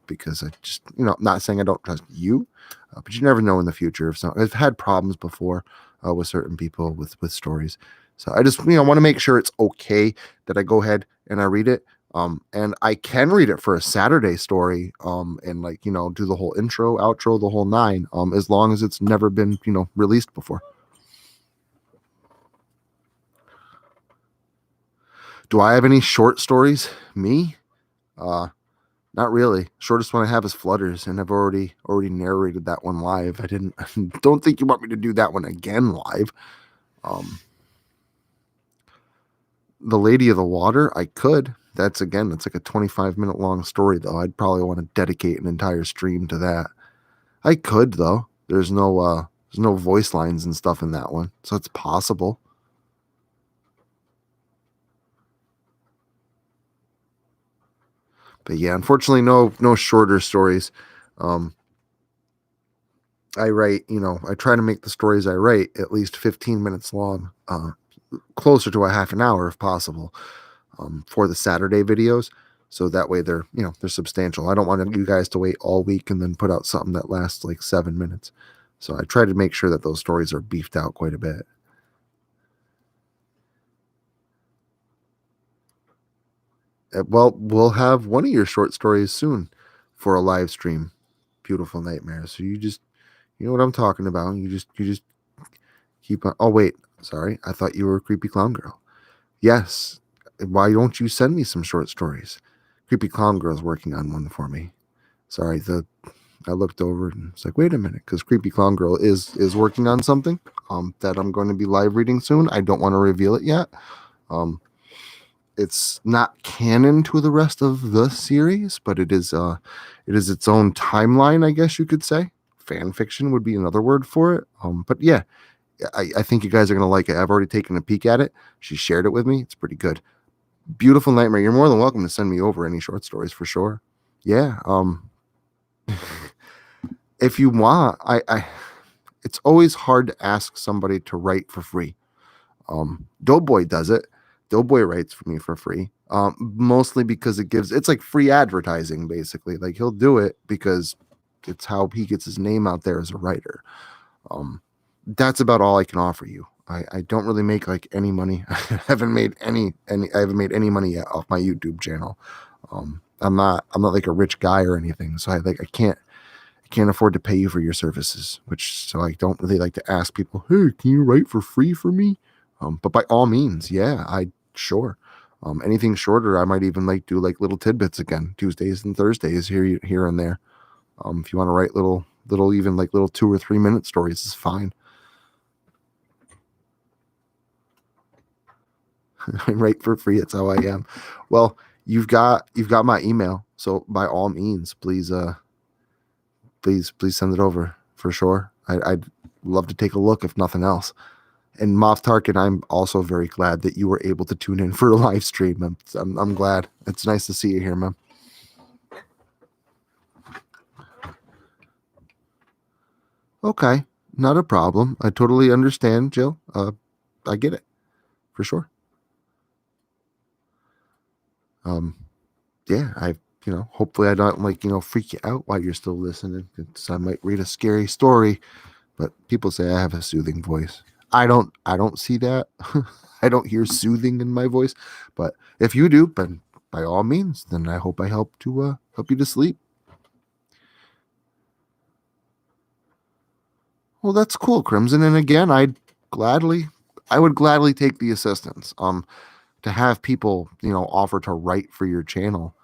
Because I just, not saying I don't trust you, but you never know in the future. I've had problems before with certain people with stories. So I just, want to make sure it's okay that I go ahead and I read it. And I can read it for a Saturday story, and like, do the whole intro, outro, the whole 9, as long as it's never been, released before. Do I have any short stories? Me? Not really. Shortest one I have is Flutters, and I've already narrated that one live. I don't think you want me to do that one again live. The Lady of the Water, I could. That's like a 25-minute long story, though. I'd probably want to dedicate an entire stream to that. I could, though. There's no voice lines and stuff in that one, so it's possible. But yeah, unfortunately, no shorter stories. I write, I try to make the stories I write at least 15 minutes long, closer to a half an hour if possible, for the Saturday videos. So that way they're substantial. I don't want you guys to wait all week and then put out something that lasts like 7 minutes. So I try to make sure that those stories are beefed out quite a bit. Well, we'll have one of your short stories soon for a live stream. beautiful nightmares. So you know what I'm talking about. You just keep on. Oh wait, sorry. I thought you were a creepy clown girl. Yes. Why don't you send me some short stories? Creepy clown girl's working on one for me. Sorry, I looked over and it's like, wait a minute, because Creepy Clown Girl is working on something that I'm going to be live reading soon. I don't want to reveal it yet. It's not canon to the rest of the series, but it is its own timeline, I guess you could say. Fan fiction would be another word for it. But yeah, I think you guys are gonna like it. I've already taken a peek at it. She shared it with me. It's pretty good. Beautiful Nightmare. You're more than welcome to send me over any short stories for sure. Yeah. If you want, I it's always hard to ask somebody to write for free. Doughboy does it. Doughboy writes for me for free. Mostly because it's like free advertising, basically. Like he'll do it because it's how he gets his name out there as a writer. That's about all I can offer you. I don't really make like any money. I haven't made any money yet off my YouTube channel. I'm not like a rich guy or anything, so I can't afford to pay you for your services, so I don't really like to ask people, hey, can you write for free for me? But by all means, yeah, sure. Anything shorter, I might even like do like little tidbits again, Tuesdays and Thursdays here and there. If you want to write little even like little 2 or 3 minute stories is fine. I write for free. That's how I am. Well, you've got my email, so by all means, please send it over for sure. I'd love to take a look if nothing else. And Moff Tarkin, I'm also very glad that you were able to tune in for a live stream. I'm glad. It's nice to see you here, man. Okay, not a problem. I totally understand, Jill. I get it for sure. Yeah, hopefully I don't freak you out while you're still listening. I might read a scary story, but people say I have a soothing voice. I don't see that. I don't hear soothing in my voice, but if you do, then by all means, then I hope I help you to sleep. Well, that's cool, Crimson. And again, I would gladly take the assistance. To have people, offer to write for your channel,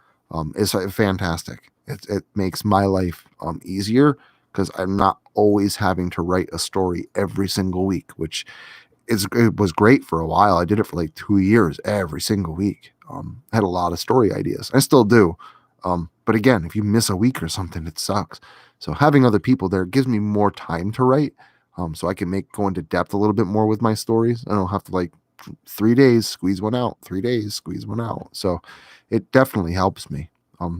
is fantastic. It makes my life easier because I'm not always having to write a story every single week, which it was great for a while. I did it for like 2 years every single week. Had a lot of story ideas. I still do. But again, if you miss a week or something, it sucks. So having other people there gives me more time to write. So I can go into depth a little bit more with my stories. I don't have to like 3 days, squeeze one out, 3 days, squeeze one out. So it definitely helps me.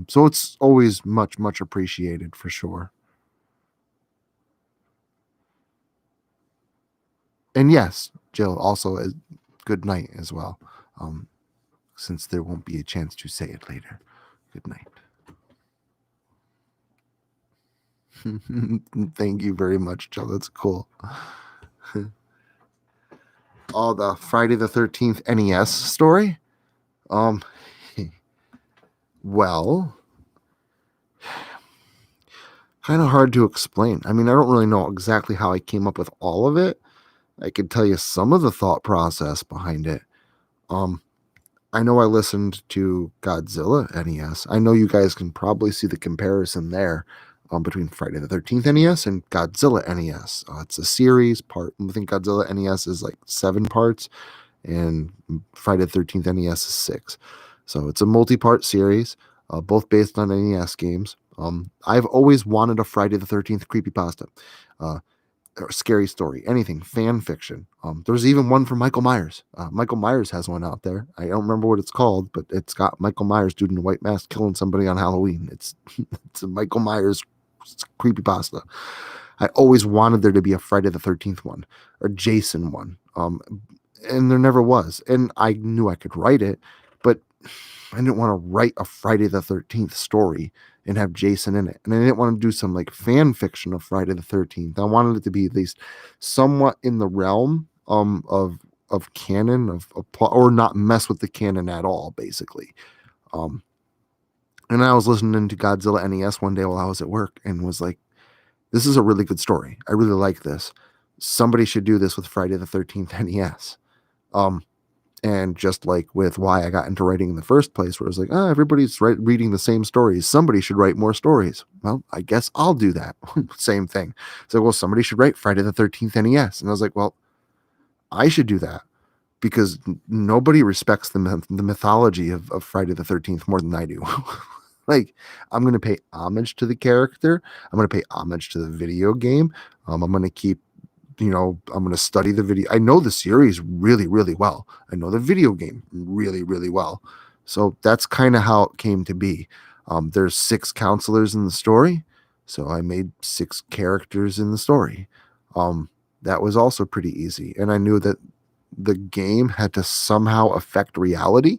So it's always much, much appreciated for sure. And yes, Jill, also a good night as well. Since there won't be a chance to say it later. Good night. Thank you very much, Jill. That's cool. Oh, the Friday the 13th NES story? Well, kind of hard to explain. I mean, I don't really know exactly how I came up with all of it. I could tell you some of the thought process behind it. I know I listened to Godzilla NES. I know you guys can probably see the comparison there between Friday the 13th NES and Godzilla NES. It's a series part. I think Godzilla NES is like 7 parts and Friday the 13th NES is 6. So it's a multi-part series, both based on NES games. I've always wanted a Friday the 13th creepypasta. Or scary story, anything, fan fiction. There's even one for Michael Myers. Michael Myers has one out there. I don't remember what it's called, but it's got Michael Myers dude in a white mask killing somebody on Halloween. It's a Michael Myers creepypasta. I always wanted there to be a Friday the 13th one or Jason one. And there never was. And I knew I could write it, but I didn't want to write a Friday the 13th story and have Jason in it. And I didn't want to do some like fan fiction of Friday the 13th. I wanted it to be at least somewhat in the realm of canon, of plot, or not mess with the canon at all, basically. And I was listening to Godzilla NES one day while I was at work and was like, this is a really good story. I really like this. Somebody should do this with Friday the 13th NES. Um, and just like with why I got into writing in the first place, where I was like, oh, everybody's reading the same stories. Somebody should write more stories. Well, I guess I'll do that. Same thing. So, well, somebody should write Friday the 13th NES. And I was like, well, I should do that because nobody respects the mythology of Friday the 13th more than I do. Like, I'm going to pay homage to the character. I'm going to pay homage to the video game. I'm going to keep, I'm going to study the video. I know the series really, really well. I know the video game really, really well. So that's kind of how it came to be. There's 6 counselors in the story. So I made 6 characters in the story. That was also pretty easy. And I knew that the game had to somehow affect reality.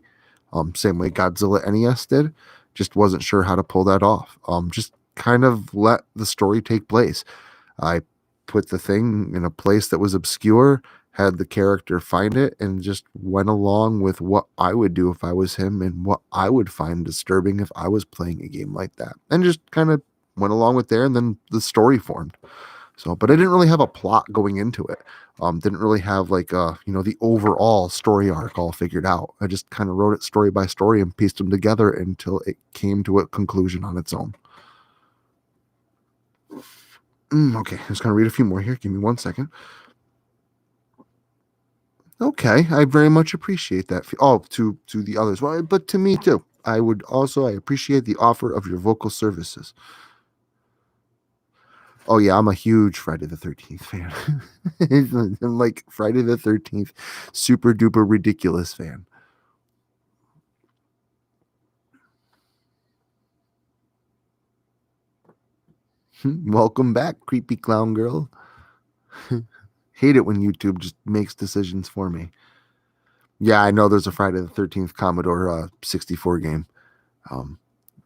Same way Godzilla NES did. Just wasn't sure how to pull that off. Just kind of let the story take place. I put the thing in a place that was obscure, had the character find it, and just went along with what I would do if I was him and what I would find disturbing if I was playing a game like that. And just kind of went along with there, and then the story formed. So, but I didn't really have a plot going into it. Didn't really have like the overall story arc all figured out. I just kind of wrote it story by story and pieced them together until it came to a conclusion on its own. Okay, I'm just gonna read a few more here. Give me 1 second. Okay, I very much appreciate that. Oh, to the others, well, but to me too. I appreciate the offer of your vocal services. Oh yeah, I'm a huge Friday the 13th fan. I'm like Friday the 13th, super duper ridiculous fan. Welcome back, creepy clown girl. Hate it when YouTube just makes decisions for me. Yeah, I know there's a Friday the 13th Commodore 64 game,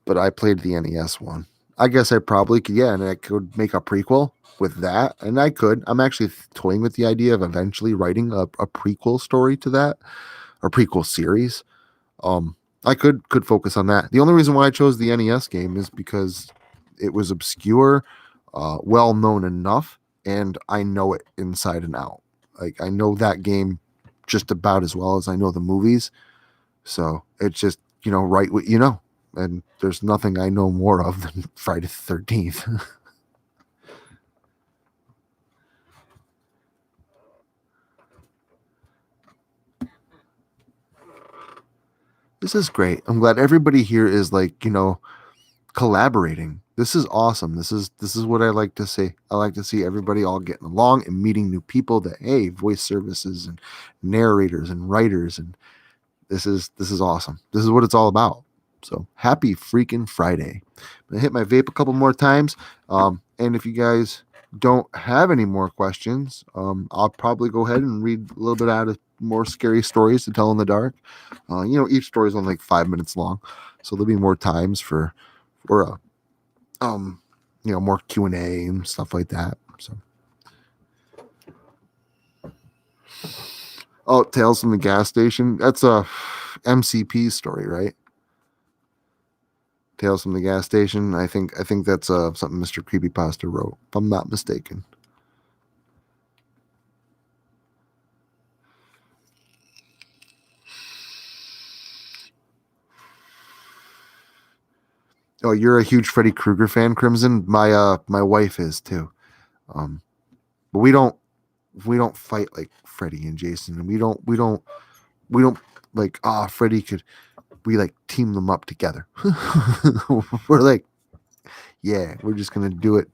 but I played the NES one. I guess I probably could, yeah, and I could make a prequel with that, and I could. I'm actually toying with the idea of eventually writing a prequel story to that, or prequel series. I could focus on that. The only reason why I chose the NES game is because it was obscure, well known enough, and I know it inside and out. Like I know that game just about as well as I know the movies. So it's just write what you know, and there's nothing I know more of than Friday the 13th. This is great. I'm glad everybody here is like collaborating. This is awesome. This is what I like to see. I like to see everybody all getting along and meeting new people that hey, voice services and narrators and writers, and this is awesome. This is what it's all about. So happy freaking Friday. I'm gonna hit my vape a couple more times. And if you guys don't have any more questions, I'll probably go ahead and read a little bit out of more scary stories to tell in the dark. Each story is only like 5 minutes long, so there'll be more times for more Q&A and stuff like that. So, oh, Tales from the Gas Station. That's a MCP story, right? Tales from the Gas Station. I think that's something Mr. Creepypasta wrote, if I'm not mistaken. Oh, you're a huge Freddy Krueger fan, Crimson. My wife is too. But we don't fight like Freddy and Jason, and we don't like Freddy could we like team them up together. We're like, yeah, we're just gonna do it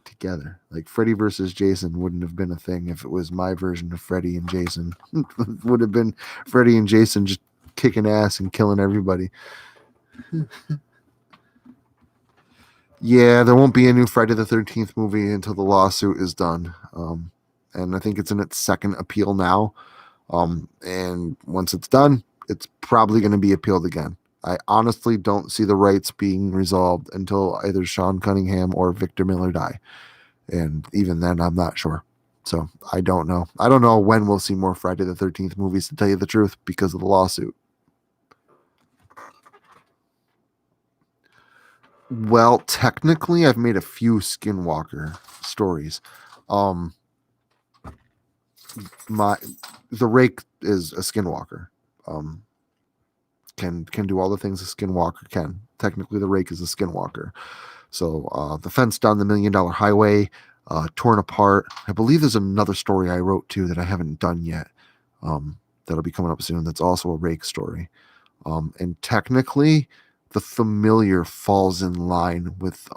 together. Like Freddy versus Jason wouldn't have been a thing if it was my version of Freddy and Jason. Would have been Freddy and Jason just kicking ass and killing everybody. Yeah, there won't be a new Friday the 13th movie until the lawsuit is done. And I think it's in its second appeal now. And once it's done, it's probably going to be appealed again. I honestly don't see the rights being resolved until either Sean Cunningham or Victor Miller die. And even then, I'm not sure. So I don't know. I don't know when we'll see more Friday the 13th movies, to tell you the truth, because of the lawsuit. Well, technically, I've made a few Skinwalker stories. Um, my the rake is a Skinwalker. Um, can do all the things a Skinwalker can. Technically, the rake is a Skinwalker. So the fence down the $1,000,000 highway, torn apart. I believe there's another story I wrote too that I haven't done yet. That'll be coming up soon. That's also a rake story. And technically, the familiar falls in line with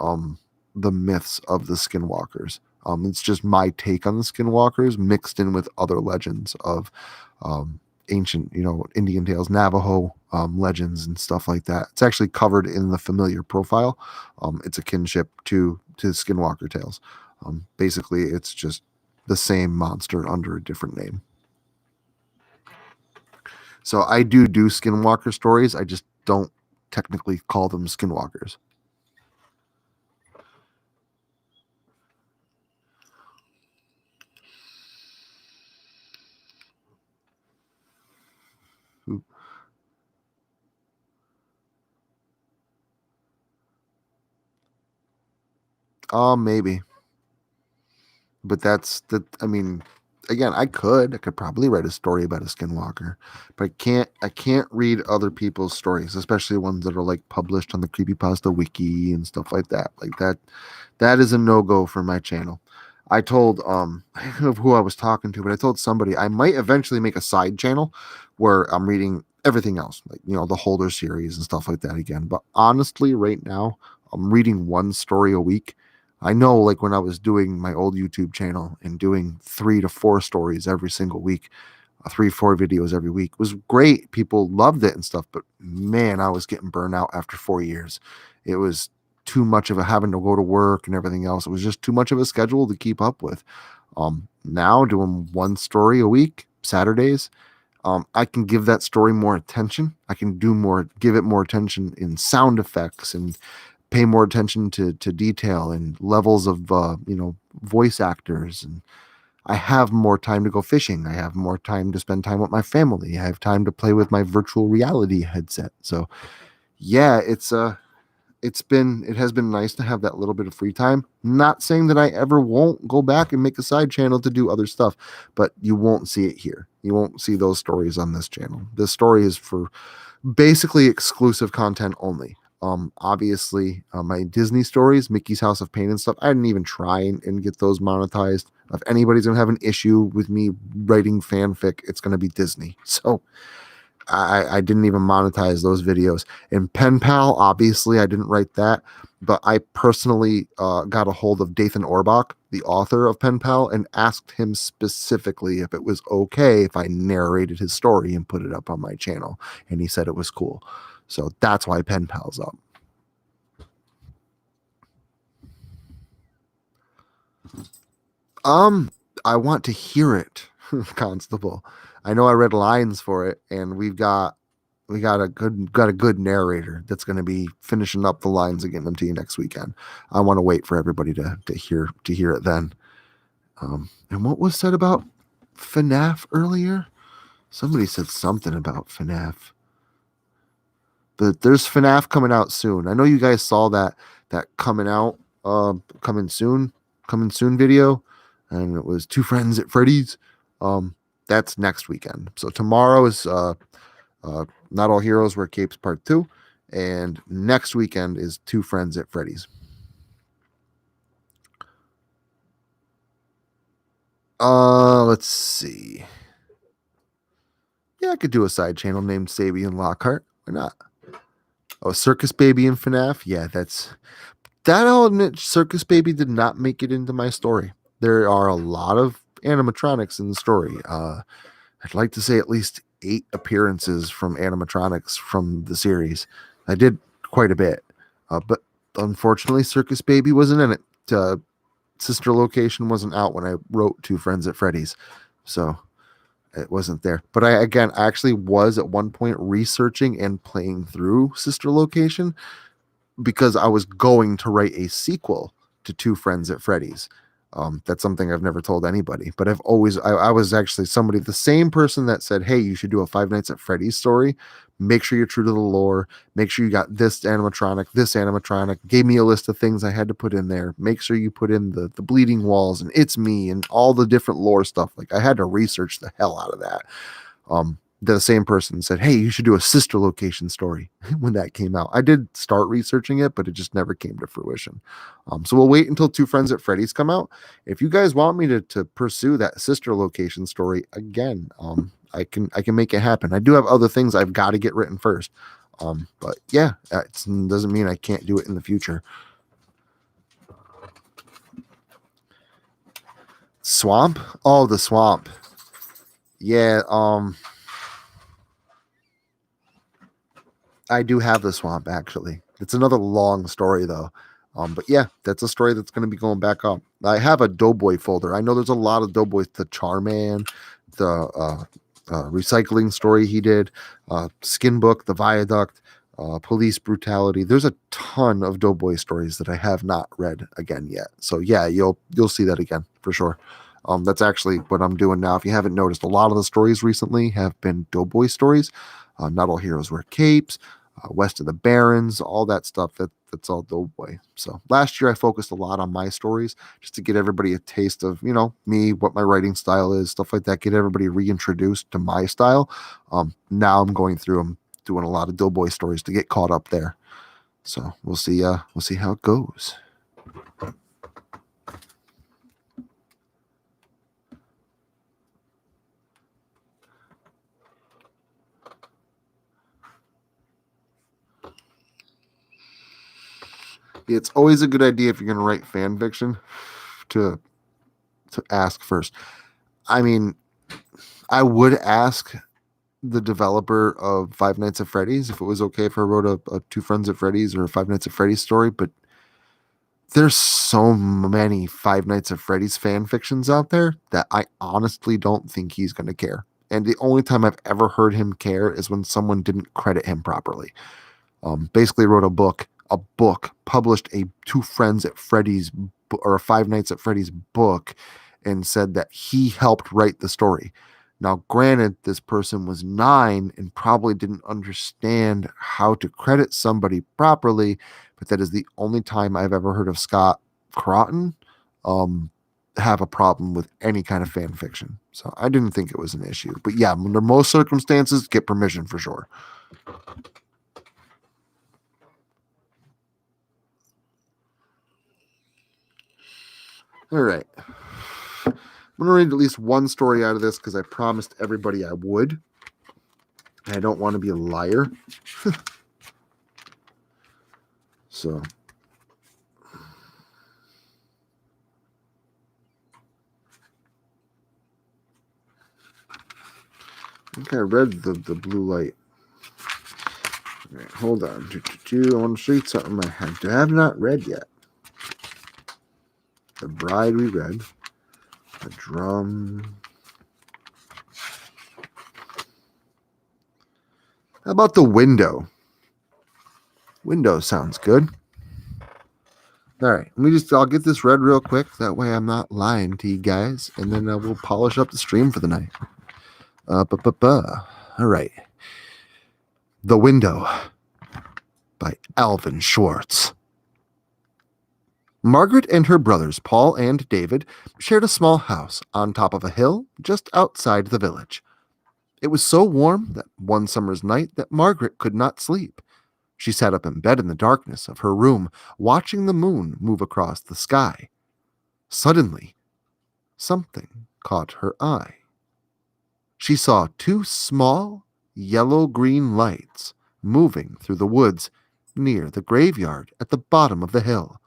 the myths of the Skinwalkers. It's just my take on the Skinwalkers mixed in with other legends of ancient, Indian tales, Navajo legends, and stuff like that. It's actually covered in the familiar profile. It's a kinship to Skinwalker tales. Basically, it's just the same monster under a different name. So I do Skinwalker stories. I just don't technically call them Skinwalkers. Maybe. But that's the I mean, again, I could probably write a story about a Skinwalker, but I can't read other people's stories, especially ones that are like published on the Creepypasta wiki and stuff like that. Like that is a no-go for my channel. I told I don't know who I was talking to, but I told somebody I might eventually make a side channel where I'm reading everything else, like the Holder series and stuff like that again. But honestly, right now, I'm reading one story a week. I know, like when I was doing my old YouTube channel and doing 3 to 4 stories every single week, 3, 4 videos every week was great. People loved it and stuff, but man, I was getting burned out after 4 years. It was too much of a having to go to work and everything else. It was just too much of a schedule to keep up with. Now doing one story a week, Saturdays, I can give that story more attention. I can give it more attention in sound effects and pay more attention to detail and levels of voice actors, and I have more time to go fishing. I have more time to spend time with my family. I have time to play with my virtual reality headset. So yeah, it has been nice to have that little bit of free time. Not saying that I ever won't go back and make a side channel to do other stuff, but you won't see it here. You won't see those stories on this channel. This story is for basically exclusive content only. Obviously, my Disney stories, Mickey's House of Pain and stuff, I didn't even try and get those monetized. If anybody's gonna have an issue with me writing fanfic, it's gonna be Disney. So I didn't even monetize those videos. And Pen Pal, obviously, I didn't write that, but I personally got a hold of Dathan Orbach, the author of Pen Pal, and asked him specifically if it was okay if I narrated his story and put it up on my channel. And he said it was cool. So that's why Pen Pal's up. I want to hear it, Constable. I know I read lines for it, and we got a good narrator that's going to be finishing up the lines and getting them to you next weekend. I want to wait for everybody to hear it then. And what was said about FNAF earlier? Somebody said something about FNAF. But there's FNAF coming out soon. I know you guys saw that coming out, coming soon video, and it was Two Friends at Freddy's. That's next weekend. So tomorrow is Not All Heroes Wear Capes Part 2, and next weekend is Two Friends at Freddy's. Let's see. Yeah, I could do a side channel named Sabian Lockhart. Why not? Oh, Circus Baby and FNAF. Yeah, I'll admit, Circus Baby did not make it into my story. There are a lot of animatronics in the story. I'd like to say at least 8 appearances from animatronics from the series. I did quite a bit, but unfortunately, Circus Baby wasn't in it. Sister Location wasn't out when I wrote Two Friends at Freddy's, so it wasn't there. But I actually was at one point researching and playing through Sister Location because I was going to write a sequel to Two Friends at Freddy's. That's something I've never told anybody, but I was actually the same person that said, hey, you should do a Five Nights at Freddy's story. Make sure you're true to the lore. Make sure you got this animatronic, gave me a list of things I had to put in there. Make sure you put in the bleeding walls and it's me and all the different lore stuff. Like I had to research the hell out of that. The same person said, hey, you should do a sister location story when that came out. I did start researching it, but it just never came to fruition. So we'll wait until Two Friends at Freddy's come out. If you guys want me to pursue that sister location story again, I can make it happen. I do have other things I've got to get written first. But yeah, it doesn't mean I can't do it in the future. Swamp? Oh, the swamp. Yeah, I do have the swamp actually. It's another long story though. But yeah, that's a story that's going to be going back up. I have a Doughboy folder. I know there's a lot of Doughboys. The Charman, the recycling story he did, Skin Book, the Viaduct, police brutality. There's a ton of Doughboy stories that I have not read again yet. So yeah, you'll see that again for sure. That's actually what I'm doing now. If you haven't noticed, a lot of the stories recently have been Doughboy stories. Not All Heroes Wear Capes, West of the Barrens, all that stuff. That's all Doughboy. So last year I focused a lot on my stories just to get everybody a taste of, me, what my writing style is, stuff like that. Get everybody reintroduced to my style. Now I'm going through. I'm doing a lot of Doughboy stories to get caught up there. So we'll see. We'll see how it goes. It's always a good idea if you're going to write fan fiction to ask first. I mean, I would ask the developer of Five Nights at Freddy's if it was okay if I wrote a Two Friends at Freddy's or a Five Nights at Freddy's story, but there's so many Five Nights at Freddy's fan fictions out there that I honestly don't think he's going to care. And the only time I've ever heard him care is when someone didn't credit him properly. Basically wrote a book, published a Two Friends at Freddy's or a Five Nights at Freddy's book and said that he helped write the story. Now, granted, this person was 9 and probably didn't understand how to credit somebody properly, but that is the only time I've ever heard of Scott Crotton have a problem with any kind of fan fiction. So I didn't think it was an issue. But yeah, under most circumstances, get permission for sure. All right. I'm going to read at least one story out of this because I promised everybody I would. I don't want to be a liar. So. I think I read the blue light. All right, hold on. I want to show you something I have not read yet. The Bride we read. The Drum. How about The Window? Window sounds good. All right, I'll get this read real quick. That way I'm not lying to you guys. And then we'll polish up the stream for the night. All right. The Window by Alvin Schwartz. Margaret and her brothers, Paul and David, shared a small house on top of a hill just outside the village. It was so warm that one summer's night that Margaret could not sleep. She sat up in bed in the darkness of her room, watching the moon move across the sky. Suddenly, something caught her eye. She saw 2 small, yellow-green lights moving through the woods near the graveyard at the bottom of the hill.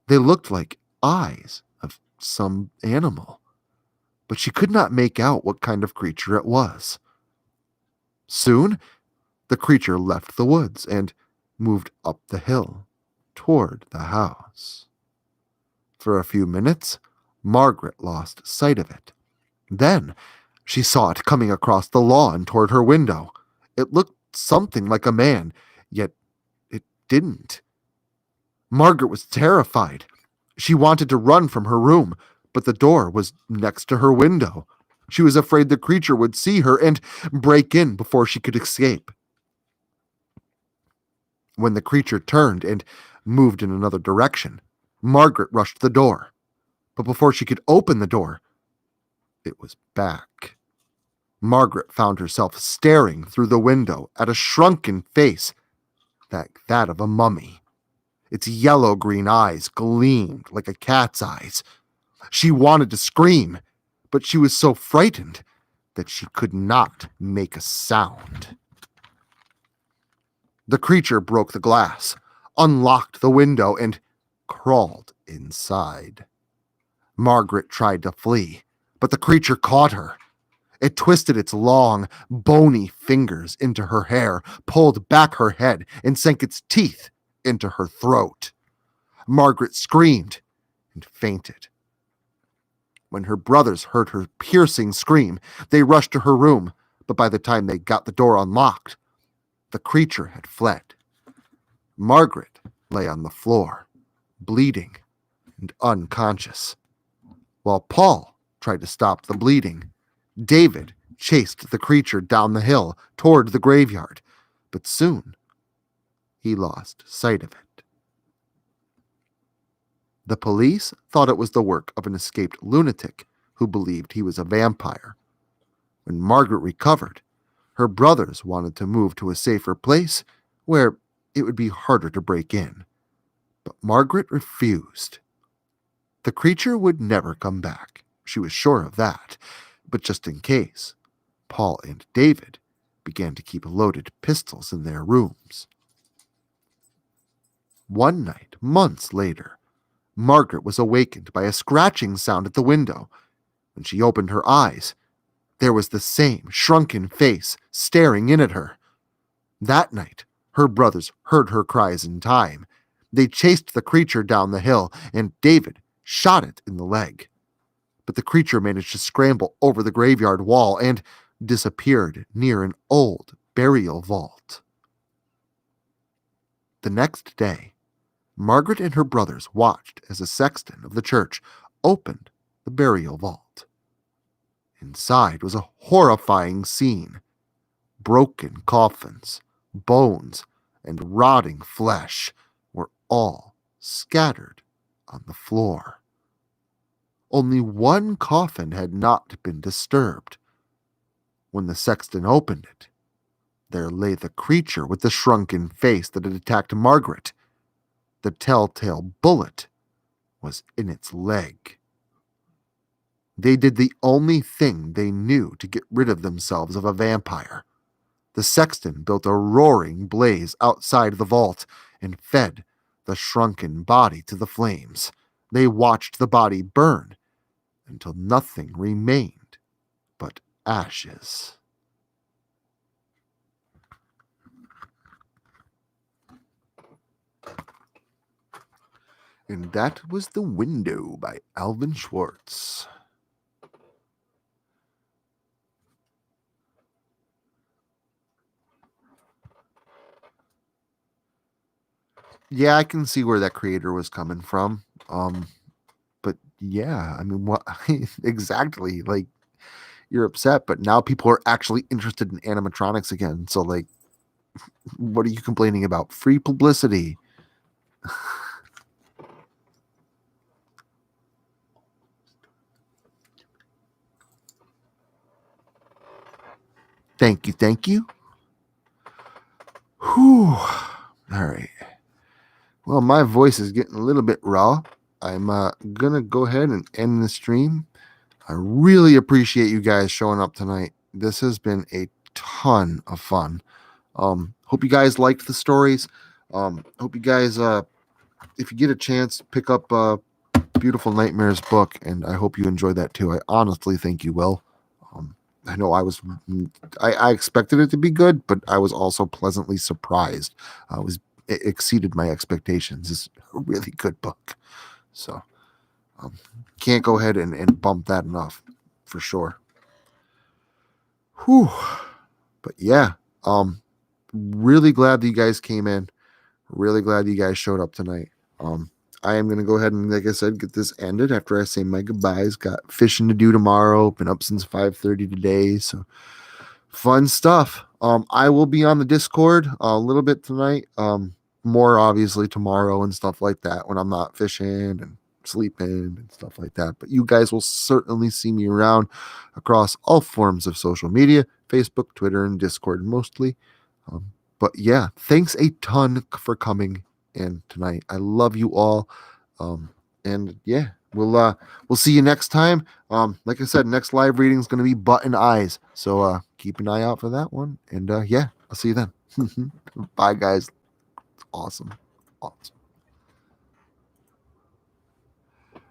They looked like eyes of some animal, but she could not make out what kind of creature it was. Soon, the creature left the woods and moved up the hill toward the house. For a few minutes, Margaret lost sight of it. Then, she saw it coming across the lawn toward her window. It looked something like a man, yet it didn't. Margaret was terrified. She wanted to run from her room, but the door was next to her window. She was afraid the creature would see her and break in before she could escape. When the creature turned and moved in another direction, Margaret rushed the door. But before she could open the door, it was back. Margaret found herself staring through the window at a shrunken face like that of a mummy. Its yellow-green eyes gleamed like a cat's eyes. She wanted to scream, but she was so frightened that she could not make a sound. The creature broke the glass, unlocked the window, and crawled inside. Margaret tried to flee, but the creature caught her. It twisted its long, bony fingers into her hair, pulled back her head, and sank its teeth into her throat. Margaret screamed and fainted. When her brothers heard her piercing scream, they rushed to her room, but by the time they got the door unlocked, the creature had fled. Margaret lay on the floor, bleeding and unconscious. While Paul tried to stop the bleeding, David chased the creature down the hill toward the graveyard, but soon he lost sight of it. The police thought it was the work of an escaped lunatic who believed he was a vampire. When Margaret recovered, her brothers wanted to move to a safer place where it would be harder to break in. But Margaret refused. The creature would never come back. She was sure of that. But just in case, Paul and David began to keep loaded pistols in their rooms. One night, months later, Margaret was awakened by a scratching sound at the window. When she opened her eyes, there was the same shrunken face staring in at her. That night, her brothers heard her cries in time. They chased the creature down the hill, and David shot it in the leg. But the creature managed to scramble over the graveyard wall and disappeared near an old burial vault. The next day, Margaret and her brothers watched as the sexton of the church opened the burial vault. Inside was a horrifying scene. Broken coffins, bones, and rotting flesh were all scattered on the floor. Only one coffin had not been disturbed. When the sexton opened it, there lay the creature with the shrunken face that had attacked Margaret. The telltale bullet was in its leg. They did the only thing they knew to get rid of themselves of a vampire. The sexton built a roaring blaze outside the vault and fed the shrunken body to the flames. They watched the body burn until nothing remained but ashes. And that was The Window by Alvin Schwartz. Yeah, I can see where that creator was coming from. But yeah, I mean, what exactly? Like, you're upset, but now people are actually interested in animatronics again. So, like, what are you complaining about? Free publicity. Thank you, thank you. Whew. All right. Well, my voice is getting a little bit raw. I'm gonna go ahead and end the stream. I really appreciate you guys showing up tonight. This has been a ton of fun. Hope you guys liked the stories. Hope you guys, if you get a chance, pick up Beautiful Nightmares book, and I hope you enjoy that too. I honestly think you will. I know I expected it to be good, but I was also pleasantly surprised. It exceeded my expectations. It's a really good book. So can't go ahead and bump that enough for sure. Whew. But yeah, really glad that you guys came in. Really glad you guys showed up tonight. I am going to go ahead and, like I said, get this ended after I say my goodbyes. Got fishing to do tomorrow. Been up since 5:30 today. So fun stuff. I will be on the Discord a little bit tonight. More obviously tomorrow and stuff like that when I'm not fishing and sleeping and stuff like that. But you guys will certainly see me around across all forms of social media, Facebook, Twitter, and Discord mostly. But yeah, thanks a ton for coming in tonight. I love you all. And yeah, we'll see you next time. Like I said, next live reading is going to be Button Eyes. So keep an eye out for that one. And yeah, I'll see you then. Bye, guys. Awesome.